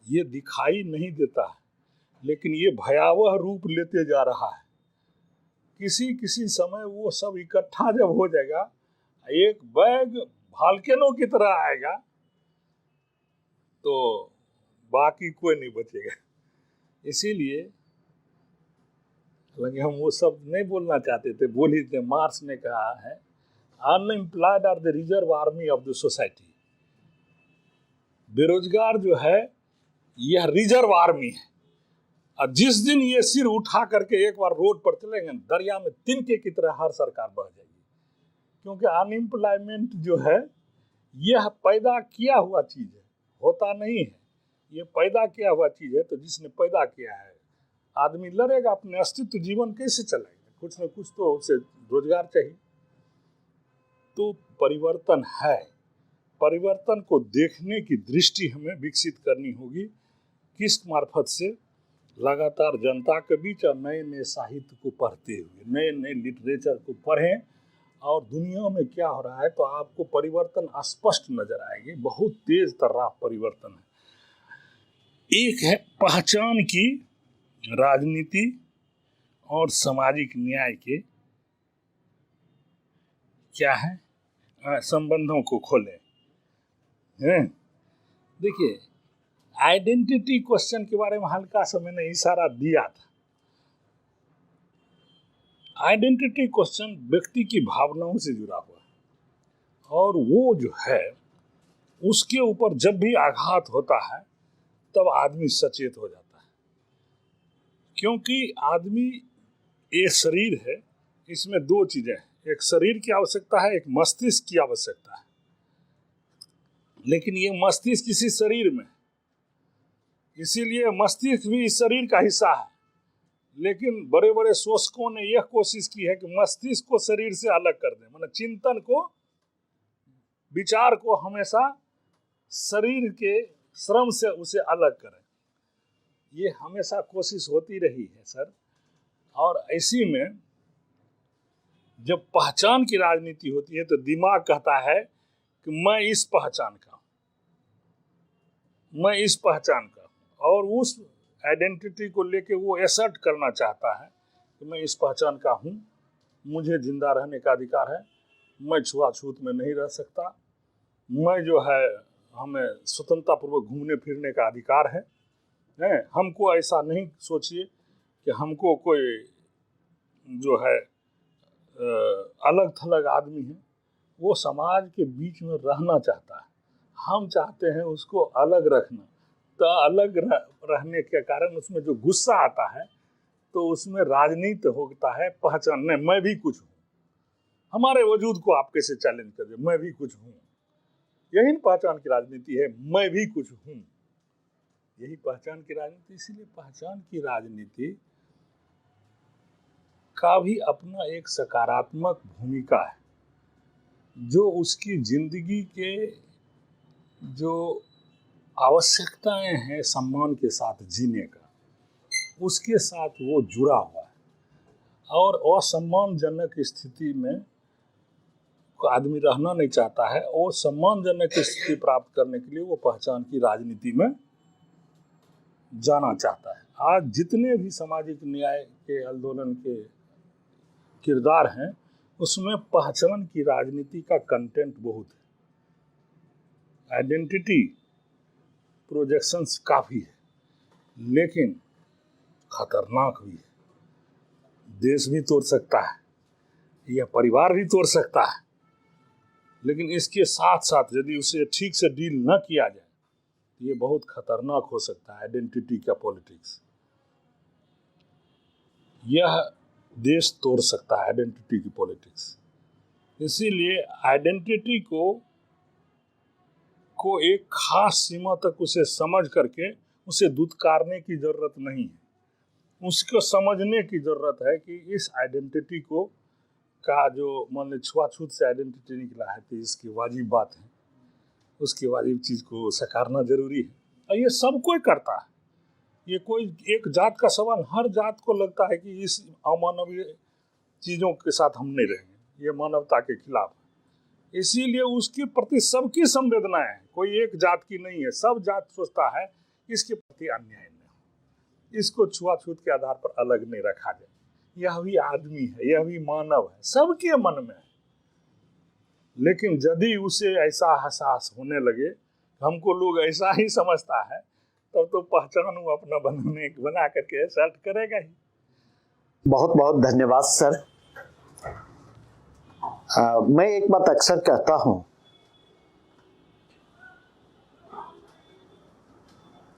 ये दिखाई नहीं देता है, लेकिन ये भयावह रूप लेते जा रहा है। किसी समय वो सब इकट्ठा जब हो जाएगा, एक बैग भाल्केनो की तरह आएगा, तो बाकी कोई नहीं बचेगा। इसीलिए हम वो सब नहीं बोलना चाहते थे, बोल ही थे। मार्क्स ने कहा है, unemployed are the reserve army of the society. बेरोजगार जो है यह रिजर्व आर्मी है, और जिस दिन ये सिर उठा करके एक बार रोड पर चलेंगे, दरिया में तिनके की तरह हर सरकार बह जाएगी। क्योंकि अनएम्प्लॉयमेंट जो है यह पैदा किया हुआ चीज है, होता नहीं है। ये पैदा किया हुआ चीज है, तो जिसने पैदा किया है आदमी लड़ेगा अपने अस्तित्व, जीवन कैसे चलाएगा, कुछ न कुछ तो उसे रोजगार चाहिए। तो परिवर्तन है, परिवर्तन को देखने की दृष्टि हमें विकसित करनी होगी। किस मार्फत से? लगातार जनता के बीच और नए नए साहित्य को पढ़ते हुए, नए नए लिटरेचर को पढ़ें, और दुनिया में क्या हो रहा है तो आपको परिवर्तन स्पष्ट नजर आएगी। बहुत तेज तर्रार परिवर्तन है। एक है पहचान की राजनीति और सामाजिक न्याय के क्या है संबंधों को खोलें। देखिए, आइडेंटिटी क्वेश्चन के बारे में हल्का सा मैंने इशारा दिया था। आइडेंटिटी क्वेश्चन व्यक्ति की भावनाओं से जुड़ा हुआ है, और वो जो है उसके ऊपर जब भी आघात होता है तब आदमी सचेत हो जाता है। क्योंकि आदमी, ये शरीर है, इसमें दो चीजें हैं, एक शरीर की आवश्यकता है, एक मस्तिष्क की आवश्यकता है। लेकिन ये मस्तिष्क किसी शरीर में, इसीलिए मस्तिष्क भी इस शरीर का हिस्सा है। लेकिन बड़े बड़े शोषकों ने यह कोशिश की है कि मस्तिष्क को शरीर से अलग कर दें, मतलब चिंतन को, विचार को हमेशा शरीर के श्रम से उसे अलग करें। ये हमेशा कोशिश होती रही है सर। और ऐसी में जब पहचान की राजनीति होती है तो दिमाग कहता है कि मैं इस पहचान का हूं, मैं इस पहचान का हूं, और उस आइडेंटिटी को लेके वो एसर्ट करना चाहता है कि मैं इस पहचान का हूं, मुझे जिंदा रहने का अधिकार है, मैं छुआछूत में नहीं रह सकता, मैं जो है, हमें स्वतंत्रता पूर्वक घूमने फिरने का अधिकार है। हमको ऐसा नहीं सोचिए कि हमको कोई जो है अलग थलग आदमी है, वो समाज के बीच में रहना चाहता है, हम चाहते हैं उसको अलग रखना। तो अलग रहने के कारण उसमें जो गुस्सा आता है तो उसमें राजनीति होता है पहचानने, मैं भी कुछ हूँ, हमारे वजूद को आप कैसे चैलेंज कर दे, मैं भी कुछ हूँ। यही पहचान की राजनीति है, मैं भी कुछ हूँ, यही पहचान की राजनीति। इसीलिए पहचान की राजनीति का भी अपना एक सकारात्मक भूमिका है, जो उसकी जिंदगी के जो आवश्यकताएं हैं सम्मान के साथ जीने का, उसके साथ वो जुड़ा हुआ है। और असम्मानजनक स्थिति में आदमी रहना नहीं चाहता है, और सम्मानजनक स्थिति प्राप्त करने के लिए वो पहचान की राजनीति में जाना चाहता है। आज जितने भी सामाजिक न्याय के आंदोलन के किरदार हैं, उसमें पहचान की राजनीति का कंटेंट बहुत है। आइडेंटिटी प्रोजेक्शंस काफ़ी है, लेकिन खतरनाक भी है। देश भी तोड़ सकता है, यह परिवार भी तोड़ सकता है। लेकिन इसके साथ साथ यदि उसे ठीक से डील न किया जाए तो ये बहुत खतरनाक हो सकता है। आइडेंटिटी का पॉलिटिक्स, यह देश तोड़ सकता है, आइडेंटिटी की पॉलिटिक्स। इसीलिए आइडेंटिटी को एक खास सीमा तक उसे समझ करके उसे दुत्कारने की जरूरत नहीं है। उसको समझने की जरूरत है कि इस आइडेंटिटी को का जो मान ली छुआछूत से आइडेंटिटी निकला है तो इसकी वाजिब बात है, उसकी वाजिब चीज़ को सकारना जरूरी है। और ये सब कोई करता है, ये कोई एक जात का सवाल, हर जात को लगता है कि इस अमानवीय चीज़ों के साथ हम नहीं रहेंगे, ये मानवता के खिलाफ है। इसीलिए उसके प्रति सबकी संवेदनाएं हैं, कोई एक जात की नहीं है। सब जात सोचता है इसके प्रति अन्याय न हो, इसको छुआछूत के आधार पर अलग नहीं रखा जाए। यह भी आदमी है, यह भी मानव है, सबके मन में है। लेकिन यदि उसे ऐसा एहसास होने लगे, हमको लोग ऐसा ही समझता है, तब तो पहचान वो अपना बना करके सर्ट करेगा ही। बहुत बहुत धन्यवाद सर। मैं एक बात अक्सर कहता हूं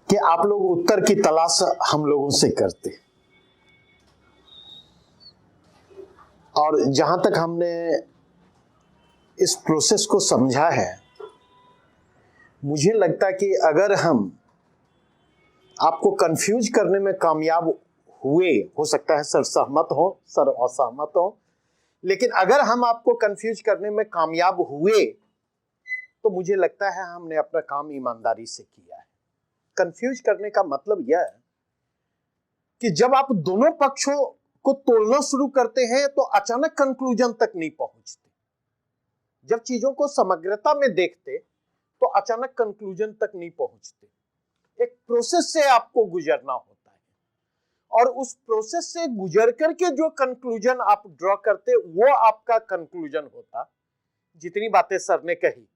कि आप लोग उत्तर की तलाश हम लोगों से करते, और जहां तक हमने इस प्रोसेस को समझा है, मुझे लगता है कि अगर हम आपको कंफ्यूज करने में कामयाब हुए, हो सकता है सर सहमत हो, सर असहमत हो, लेकिन अगर हम आपको कंफ्यूज करने में कामयाब हुए तो मुझे लगता है हमने अपना काम ईमानदारी से किया है। कंफ्यूज करने का मतलब यह है कि जब आप दोनों पक्षों को तोड़ना शुरू करते हैं तो अचानक कंक्लूजन तक नहीं पहुंचते। जब चीजों को समग्रता में देखते तो अचानक कंक्लूजन तक नहीं पहुंचते। एक प्रोसेस से आपको गुजरना होता है, और उस प्रोसेस से गुजर करके जो कंक्लूजन आप ड्रॉ करते वो आपका कंक्लूजन होता। जितनी बातें सर ने कही,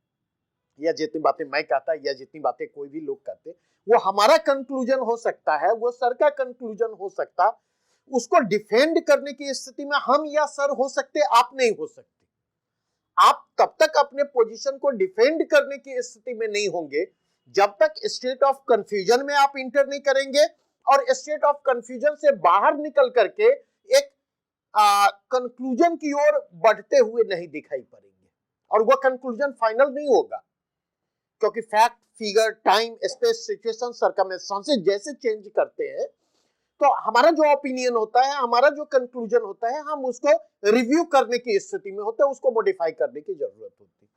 या जितनी बातें मैं कहता, या जितनी बातें कोई भी लोग कहते, वो हमारा कंक्लूजन हो सकता है, वो सर का कंक्लूजन हो सकता, उसको डिफेंड करने की स्थिति में हम या सर हो सकते, आप नहीं हो सकते। आप तब तक अपने पोजीशन को डिफेंड करने की स्थिति में नहीं होंगे जब तक स्टेट ऑफ कंफ्यूजन में आप इंटर नहीं करेंगे और स्टेट ऑफ कंफ्यूजन से बाहर निकल करके एक कंक्लूजन की ओर बढ़ते हुए नहीं दिखाई पड़ेंगे। और वह कंक्लूजन फाइनल नहीं होगा, क्योंकि fact, figure, time, space, situation, circumstances जैसे चेंज करते हैं तो हमारा जो ओपिनियन होता है, हमारा जो कंक्लूजन होता है, हम उसको रिव्यू करने की स्थिति में होते हैं, उसको मॉडिफाई करने की जरूरत होती है।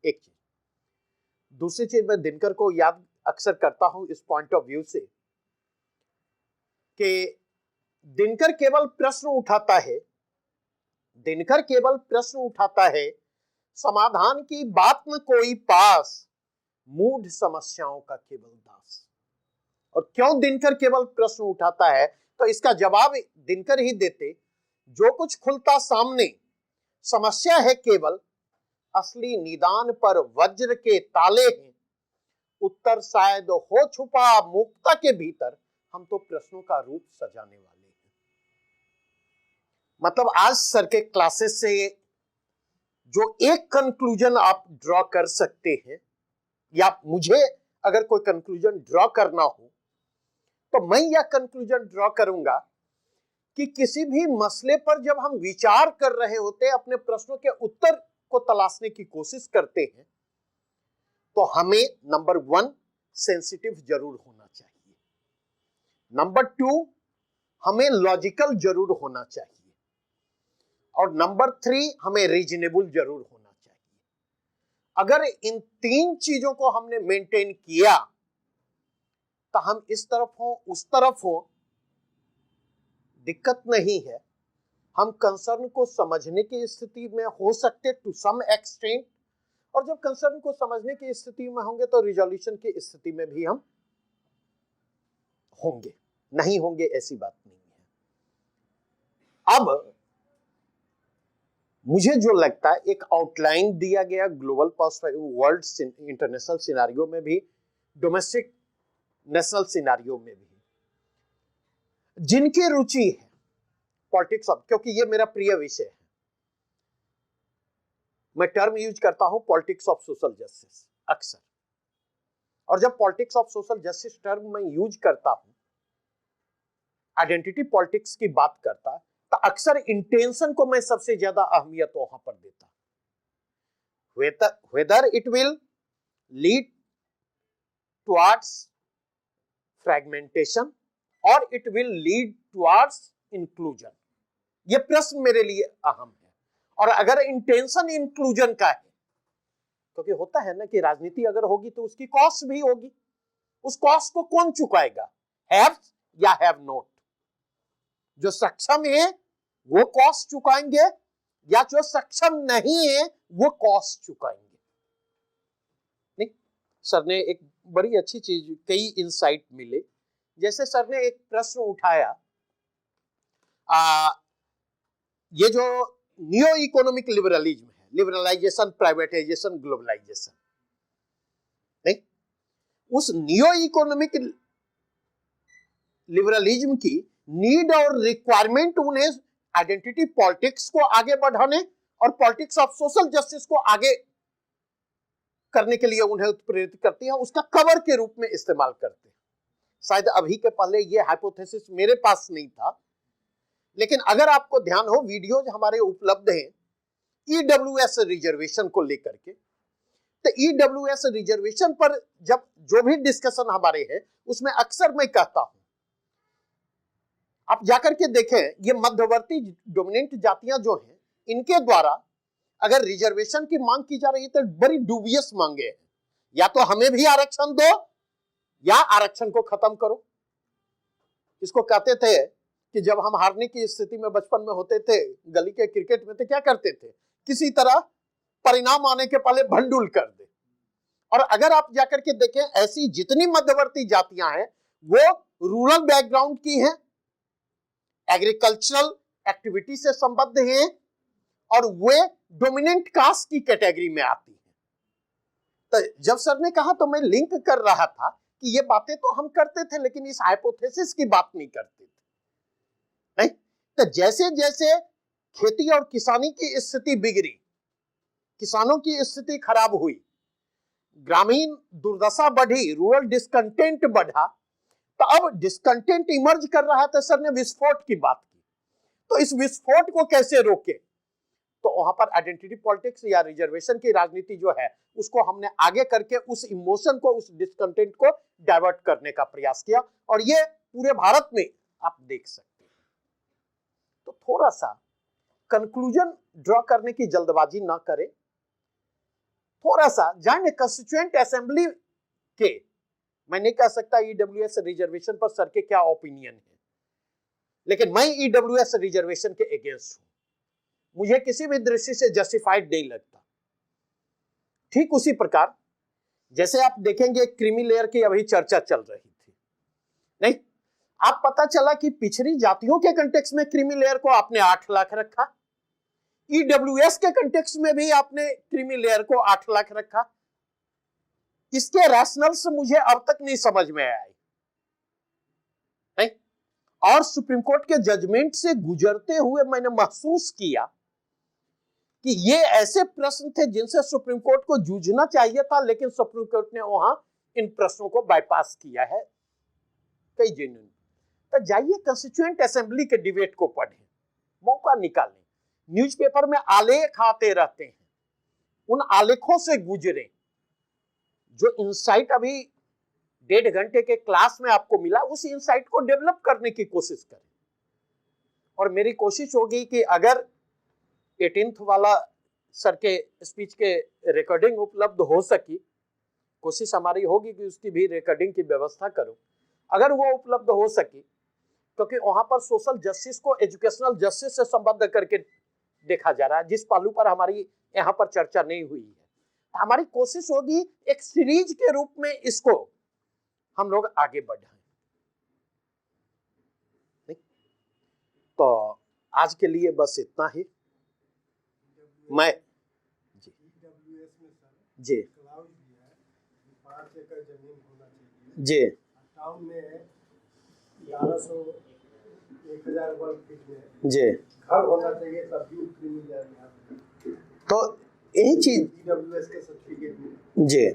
एक चीज। दूसरी चीज, मैं दिनकर को याद अक्सर करता हूं इस पॉइंट ऑफ व्यू से कि दिनकर केवल प्रश्न उठाता है, दिनकर केवल प्रश्न उठाता है, समाधान की बात न कोई पास, मूढ़ समस्याओं का केवल दास। और क्यों दिनकर केवल प्रश्न उठाता है, तो इसका जवाब दिनकर ही देते, जो कुछ खुलता सामने समस्या है केवल, असली निदान पर वज्र के ताले हैं, उत्तर शायद हो छुपा मुक्ता के भीतर, हम तो प्रश्नों का रूप सजाने वाले हैं। मतलब आज सर के क्लासेस से जो एक कंक्लूजन आप ड्रॉ कर सकते हैं, या मुझे अगर कोई कंक्लूजन ड्रॉ करना हो तो मैं यह कंक्लूजन ड्रॉ करूंगा कि किसी भी मसले पर जब हम विचार कर रहे होते हैं, अपने प्रश्नों के उत्तर को तलाशने की कोशिश करते हैं, तो हमें नंबर 1 सेंसिटिव जरूर होना चाहिए, नंबर 2 हमें लॉजिकल जरूर होना चाहिए, और नंबर 3 हमें रीजनेबल जरूर होना चाहिए। अगर इन 3 चीजों को हमने मेंटेन किया तो हम इस तरफ हो उस तरफ हो, दिक्कत नहीं है। हम कंसर्न को समझने की स्थिति में हो सकते टू सम एक्सटेंट, और जब कंसर्न को समझने की स्थिति में होंगे तो रिजोल्यूशन की स्थिति में भी हम होंगे, नहीं होंगे ऐसी बात नहीं है। अब मुझे जो लगता है, एक आउटलाइन दिया गया global perspective, world international scenario में भी, डोमेस्टिक नेशनल सिनेरियो में भी, जिनकी रुचि है पॉलिटिक्स ऑफ, क्योंकि ये मेरा प्रिय विषय है, मैं टर्म यूज करता हूं पॉलिटिक्स ऑफ सोशल जस्टिस अक्सर, और जब politics of social justice term मैं यूज करता हूं, आइडेंटिटी पॉलिटिक्स की बात करता, तो अक्सर इंटेंशन को मैं सबसे ज्यादा अहमियत वहां पर देता, whether it will lead towards fragmentation or it will lead towards inclusion, ये प्रश्न मेरे लिए अहम है। और अगर इंटेंशन इंक्लूजन का है, क्योंकि होता है ना कि राजनीति अगर होगी तो उसकी कॉस्ट भी होगी, उस कॉस्ट को कौन चुकाएगा, हैव या हैव नॉट? जो सक्षम है वो कॉस्ट चुकाएंगे, या जो सक्षम नहीं है वो कॉस्ट चुकाएंगे। नहीं, सर ने एक बड़ी अच्छी चीज, कई इंसाइट मिले। जैसे सर ने एक प्रश्न उठाया, ये जो नियो इकोनॉमिक लिबरलिज्म है, लिबरलाइजेशन, प्राइवेटाइजेशन, ग्लोबलाइजेशन, नहीं, उस नियो इकोनॉमिक लिबरलिज्म की नीड और रिक्वायरमेंट उन्हें आइडेंटिटी पॉलिटिक्स को आगे बढ़ाने और पॉलिटिक्स ऑफ सोशल जस्टिस को आगे करने के लिए उन्हें उत्प्रेरित करती है, उसका कवर के रूप में इस्तेमाल करते हैं। शायद अभी के पहले ये हाइपोथेसिस मेरे पास नहीं था, लेकिन अगर आपको ध्यान हो, वीडियोज हमारे उपलब्ध हैं ईडब्ल्यूएस रिजर्वेशन को लेकर के, तो ईडब्ल्यूएस रिजर्वेशन पर जब जो भी डिस्कशन हमारे हैं, उसमें अक्सर मैं कहता हूं, आप जाकर के देखें, ये मध्यवर्ती डोमिनेंट जातियां जो हैं, इनके द्वारा अगर रिजर्वेशन की मांग की जा रही है तो बड़ी डूबियस मांगे हैं, या तो हमें भी आरक्षण दो या आरक्षण को खत्म करो। इसको कहते थे कि जब हम हारने की स्थिति में बचपन में होते थे, गली के क्रिकेट में, तो क्या करते थे, किसी तरह परिणाम आने के पहले भंडुल कर दे। और अगर आप जाकर के देखें, ऐसी जितनी मध्यवर्ती जातियां हैं वो रूरल बैकग्राउंड की हैं, एग्रीकल्चरल एक्टिविटी से संबद्ध हैं, और वे डोमिनेंट कास्ट की कैटेगरी में आती है। तो जब सर ने कहा तो मैं लिंक कर रहा था कि ये बातें तो हम करते थे, लेकिन इस हाइपोथेसिस की बात नहीं करते थे। नहीं? तो जैसे जैसे खेती और किसानी की स्थिति बिगड़ी, किसानों की स्थिति खराब हुई, ग्रामीण दुर्दशा बढ़ी, रूरल डिस्कंटेंट बढ़ा, तो अब डिस्कंटेंट इमर्ज कर रहा था। सर ने विस्फोट की बात की, तो इस विस्फोट को कैसे रोके? तो वहां पर आइडेंटिटी पॉलिटिक्स या रिजर्वेशन की राजनीति जो है उसको हमने आगे करके उस इमोशन को, उस डिस्कंटेंट को डाइवर्ट करने का प्रयास किया, और ये पूरे भारत में आप देख सकते हैं। तो थोड़ा सा कंक्लूजन ड्रॉ करने की जल्दबाजी ना करें, थोड़ा सा जाने कंस्टिट्यूएंट असेंबली के, मैं नहीं कह सकता ईडब्ल्यूएस रिजर्वेशन पर सर के क्या ओपिनियन है, लेकिन मैं ईडब्ल्यूएस रिजर्वेशन के अगेंस्ट हूं, मुझे किसी भी दृष्टि से जस्टिफाइड नहीं लगता। ठीक उसी प्रकार जैसे आप देखेंगे क्रीमी लेयर की अभी चर्चा चल रही थी, नहीं? आप पता चला कि पिछड़ी जातियों के कंटेक्स्ट में क्रीमी लेयर को आपने 8 लाख रखा, ईडब्ल्यूएस के कंटेक्स्ट में भी आपने क्रीमी लेयर को 8 लाख रखा। इसके रैशनल्स मुझे अब तक नहीं समझ में आए, नहीं? और सुप्रीम कोर्ट के जजमेंट से गुजरते हुए मैंने महसूस किया कि ये ऐसे प्रश्न थे जिनसे सुप्रीम कोर्ट को जूझना चाहिए था, लेकिन सुप्रीम कोर्ट ने वहां इन प्रश्नों को बाईपास किया है कई जेन्युइन। तो जाइए कंस्टिट्यूएंट असेंबली के डिबेट को पढ़ें, मौका निकालें, न्यूज़पेपर में आलेख आते रहते हैं, उन आलेखों से गुजरें, जो इंसाइट अभी 1.5 घंटे के क्लास में आपको मिला उस इंसाइट को डेवलप करने की कोशिश करें। और मेरी कोशिश होगी कि अगर 18th वाला सर के स्पीच के रिकॉर्डिंग उपलब्ध हो सकी, कोशिश हमारी होगी कि उसकी भी रिकॉर्डिंग की व्यवस्था करूं, अगर वो उपलब्ध हो सकी, क्योंकि वहां पर सोशल जस्टिस को एजुकेशनल जस्टिस से संबद्ध करके देखा जा रहा है, जिस पहलू पर हमारी यहाँ पर चर्चा नहीं हुई है। हमारी कोशिश होगी एक सीरीज के रूप में इसको हम लोग आगे बढ़ाएं। तो आज के लिए बस इतना ही। मैं जी 5 एकड़ जमीन होना चाहिए जी टाउन में, 1100 1000 वर्ग फीट में जी घर होना चाहिए, तभी क्रीमी लेयर में। तो यही चीज ईडब्ल्यूएस के सर्टिफिकेट में जी,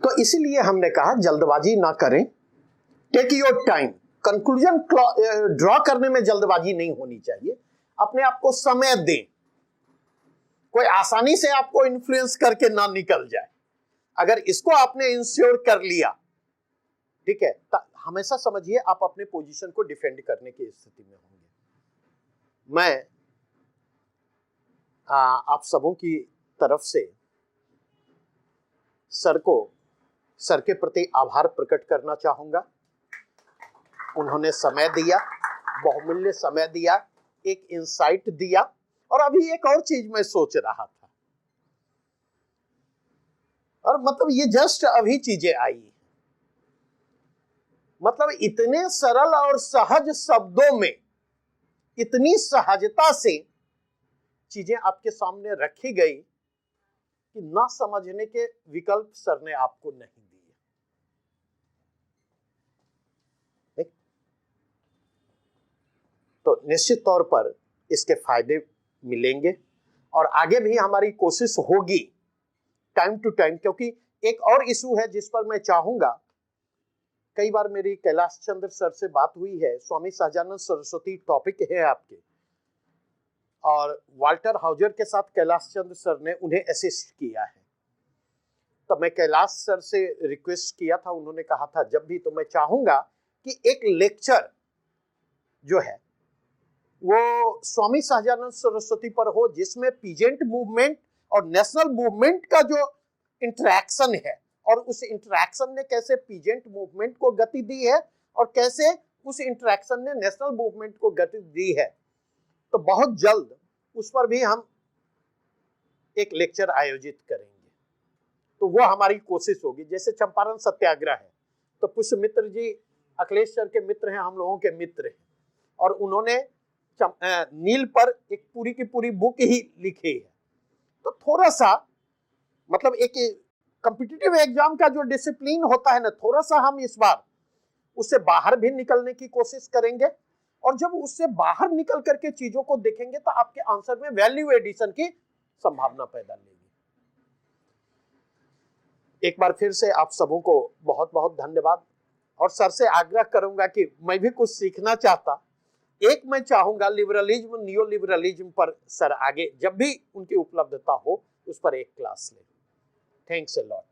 तो इसीलिए हमने कहा जल्दबाजी ना करें, take your time, conclusion draw करने में जल्दबाजी नहीं होनी चाहिए, अपने आप को समय दें, कोई आसानी से आपको इन्फ्लुएंस करके ना निकल जाए। अगर इसको आपने इंश्योर कर लिया, ठीक है, तो हमेशा समझिए आप अपने पोजीशन को डिफेंड करने की स्थिति में होंगे। मैं आप सबों की तरफ से सर के प्रति आभार प्रकट करना चाहूंगा। उन्होंने समय दिया, बहुमूल्य समय दिया, एक इंसाइट दिया। और अभी एक और चीज मैं सोच रहा था, और मतलब ये जस्ट अभी चीजें आई, मतलब इतने सरल और सहज शब्दों में इतनी सहजता से चीजें आपके सामने रखी गई कि ना समझने के विकल्प सर ने आपको नहीं दिए। तो निश्चित तौर पर इसके फायदे मिलेंगे, और आगे भी हमारी कोशिश होगी टाइम टू टाइम, क्योंकि एक और इशू है जिस पर मैं चाहूंगा, कई बार मेरी कैलाश चंद्र सर से बात हुई है, स्वामी सहजानंद सरस्वती टॉपिक है आपके, और वाल्टर हाउजर के साथ कैलाश चंद्र सर ने उन्हें असिस्ट किया है। तो मैं कैलाश सर से रिक्वेस्ट किया था, उन्होंने कहा था जब भी, तो मैं चाहूंगा कि एक लेक्चर जो है वो स्वामी सहजानंद सरस्वती पर हो, जिसमें पीजेंट मूवमेंट और नेशनल मूवमेंट का जो इंटरेक्शन है, और उस इंटरेक्शन ने कैसे पीजेंट मूवमेंट को गति दी है और कैसे उस इंटरेक्शन ने नेशनल मूवमेंट को गति दी है। तो बहुत जल्द उस पर भी हम एक लेक्चर आयोजित करेंगे। तो वो हमारी कोशिश होगी। जैसे चंपारण सत्याग्रह है, तो पुष्यमित्र जी अखिलेश सर के मित्र हैं, हम लोगों के मित्र हैं, और उन्होंने नील पर एक पूरी की पूरी बुक ही लिखी है। तो थोड़ा सा मतलब एक कॉम्पिटिटिव एग्जाम का जो डिसिप्लिन होता है ना, थोड़ा सा हम इस बार उससे बाहर भी निकलने की कोशिश करेंगे, और जब उससे बाहर निकल करके चीजों को देखेंगे तो आपके आंसर में वैल्यू एडिशन की संभावना पैदा लेगी। एक बार फिर से आप सबों को बहुत बहुत धन्यवाद, और सर से आग्रह करूंगा कि मैं भी कुछ सीखना चाहता। एक मैं चाहूंगा लिबरलिज्म, नियो लिबरलिज्म पर सर आगे जब भी उनकी उपलब्धता हो उस पर एक क्लास ले। Thanks a lot.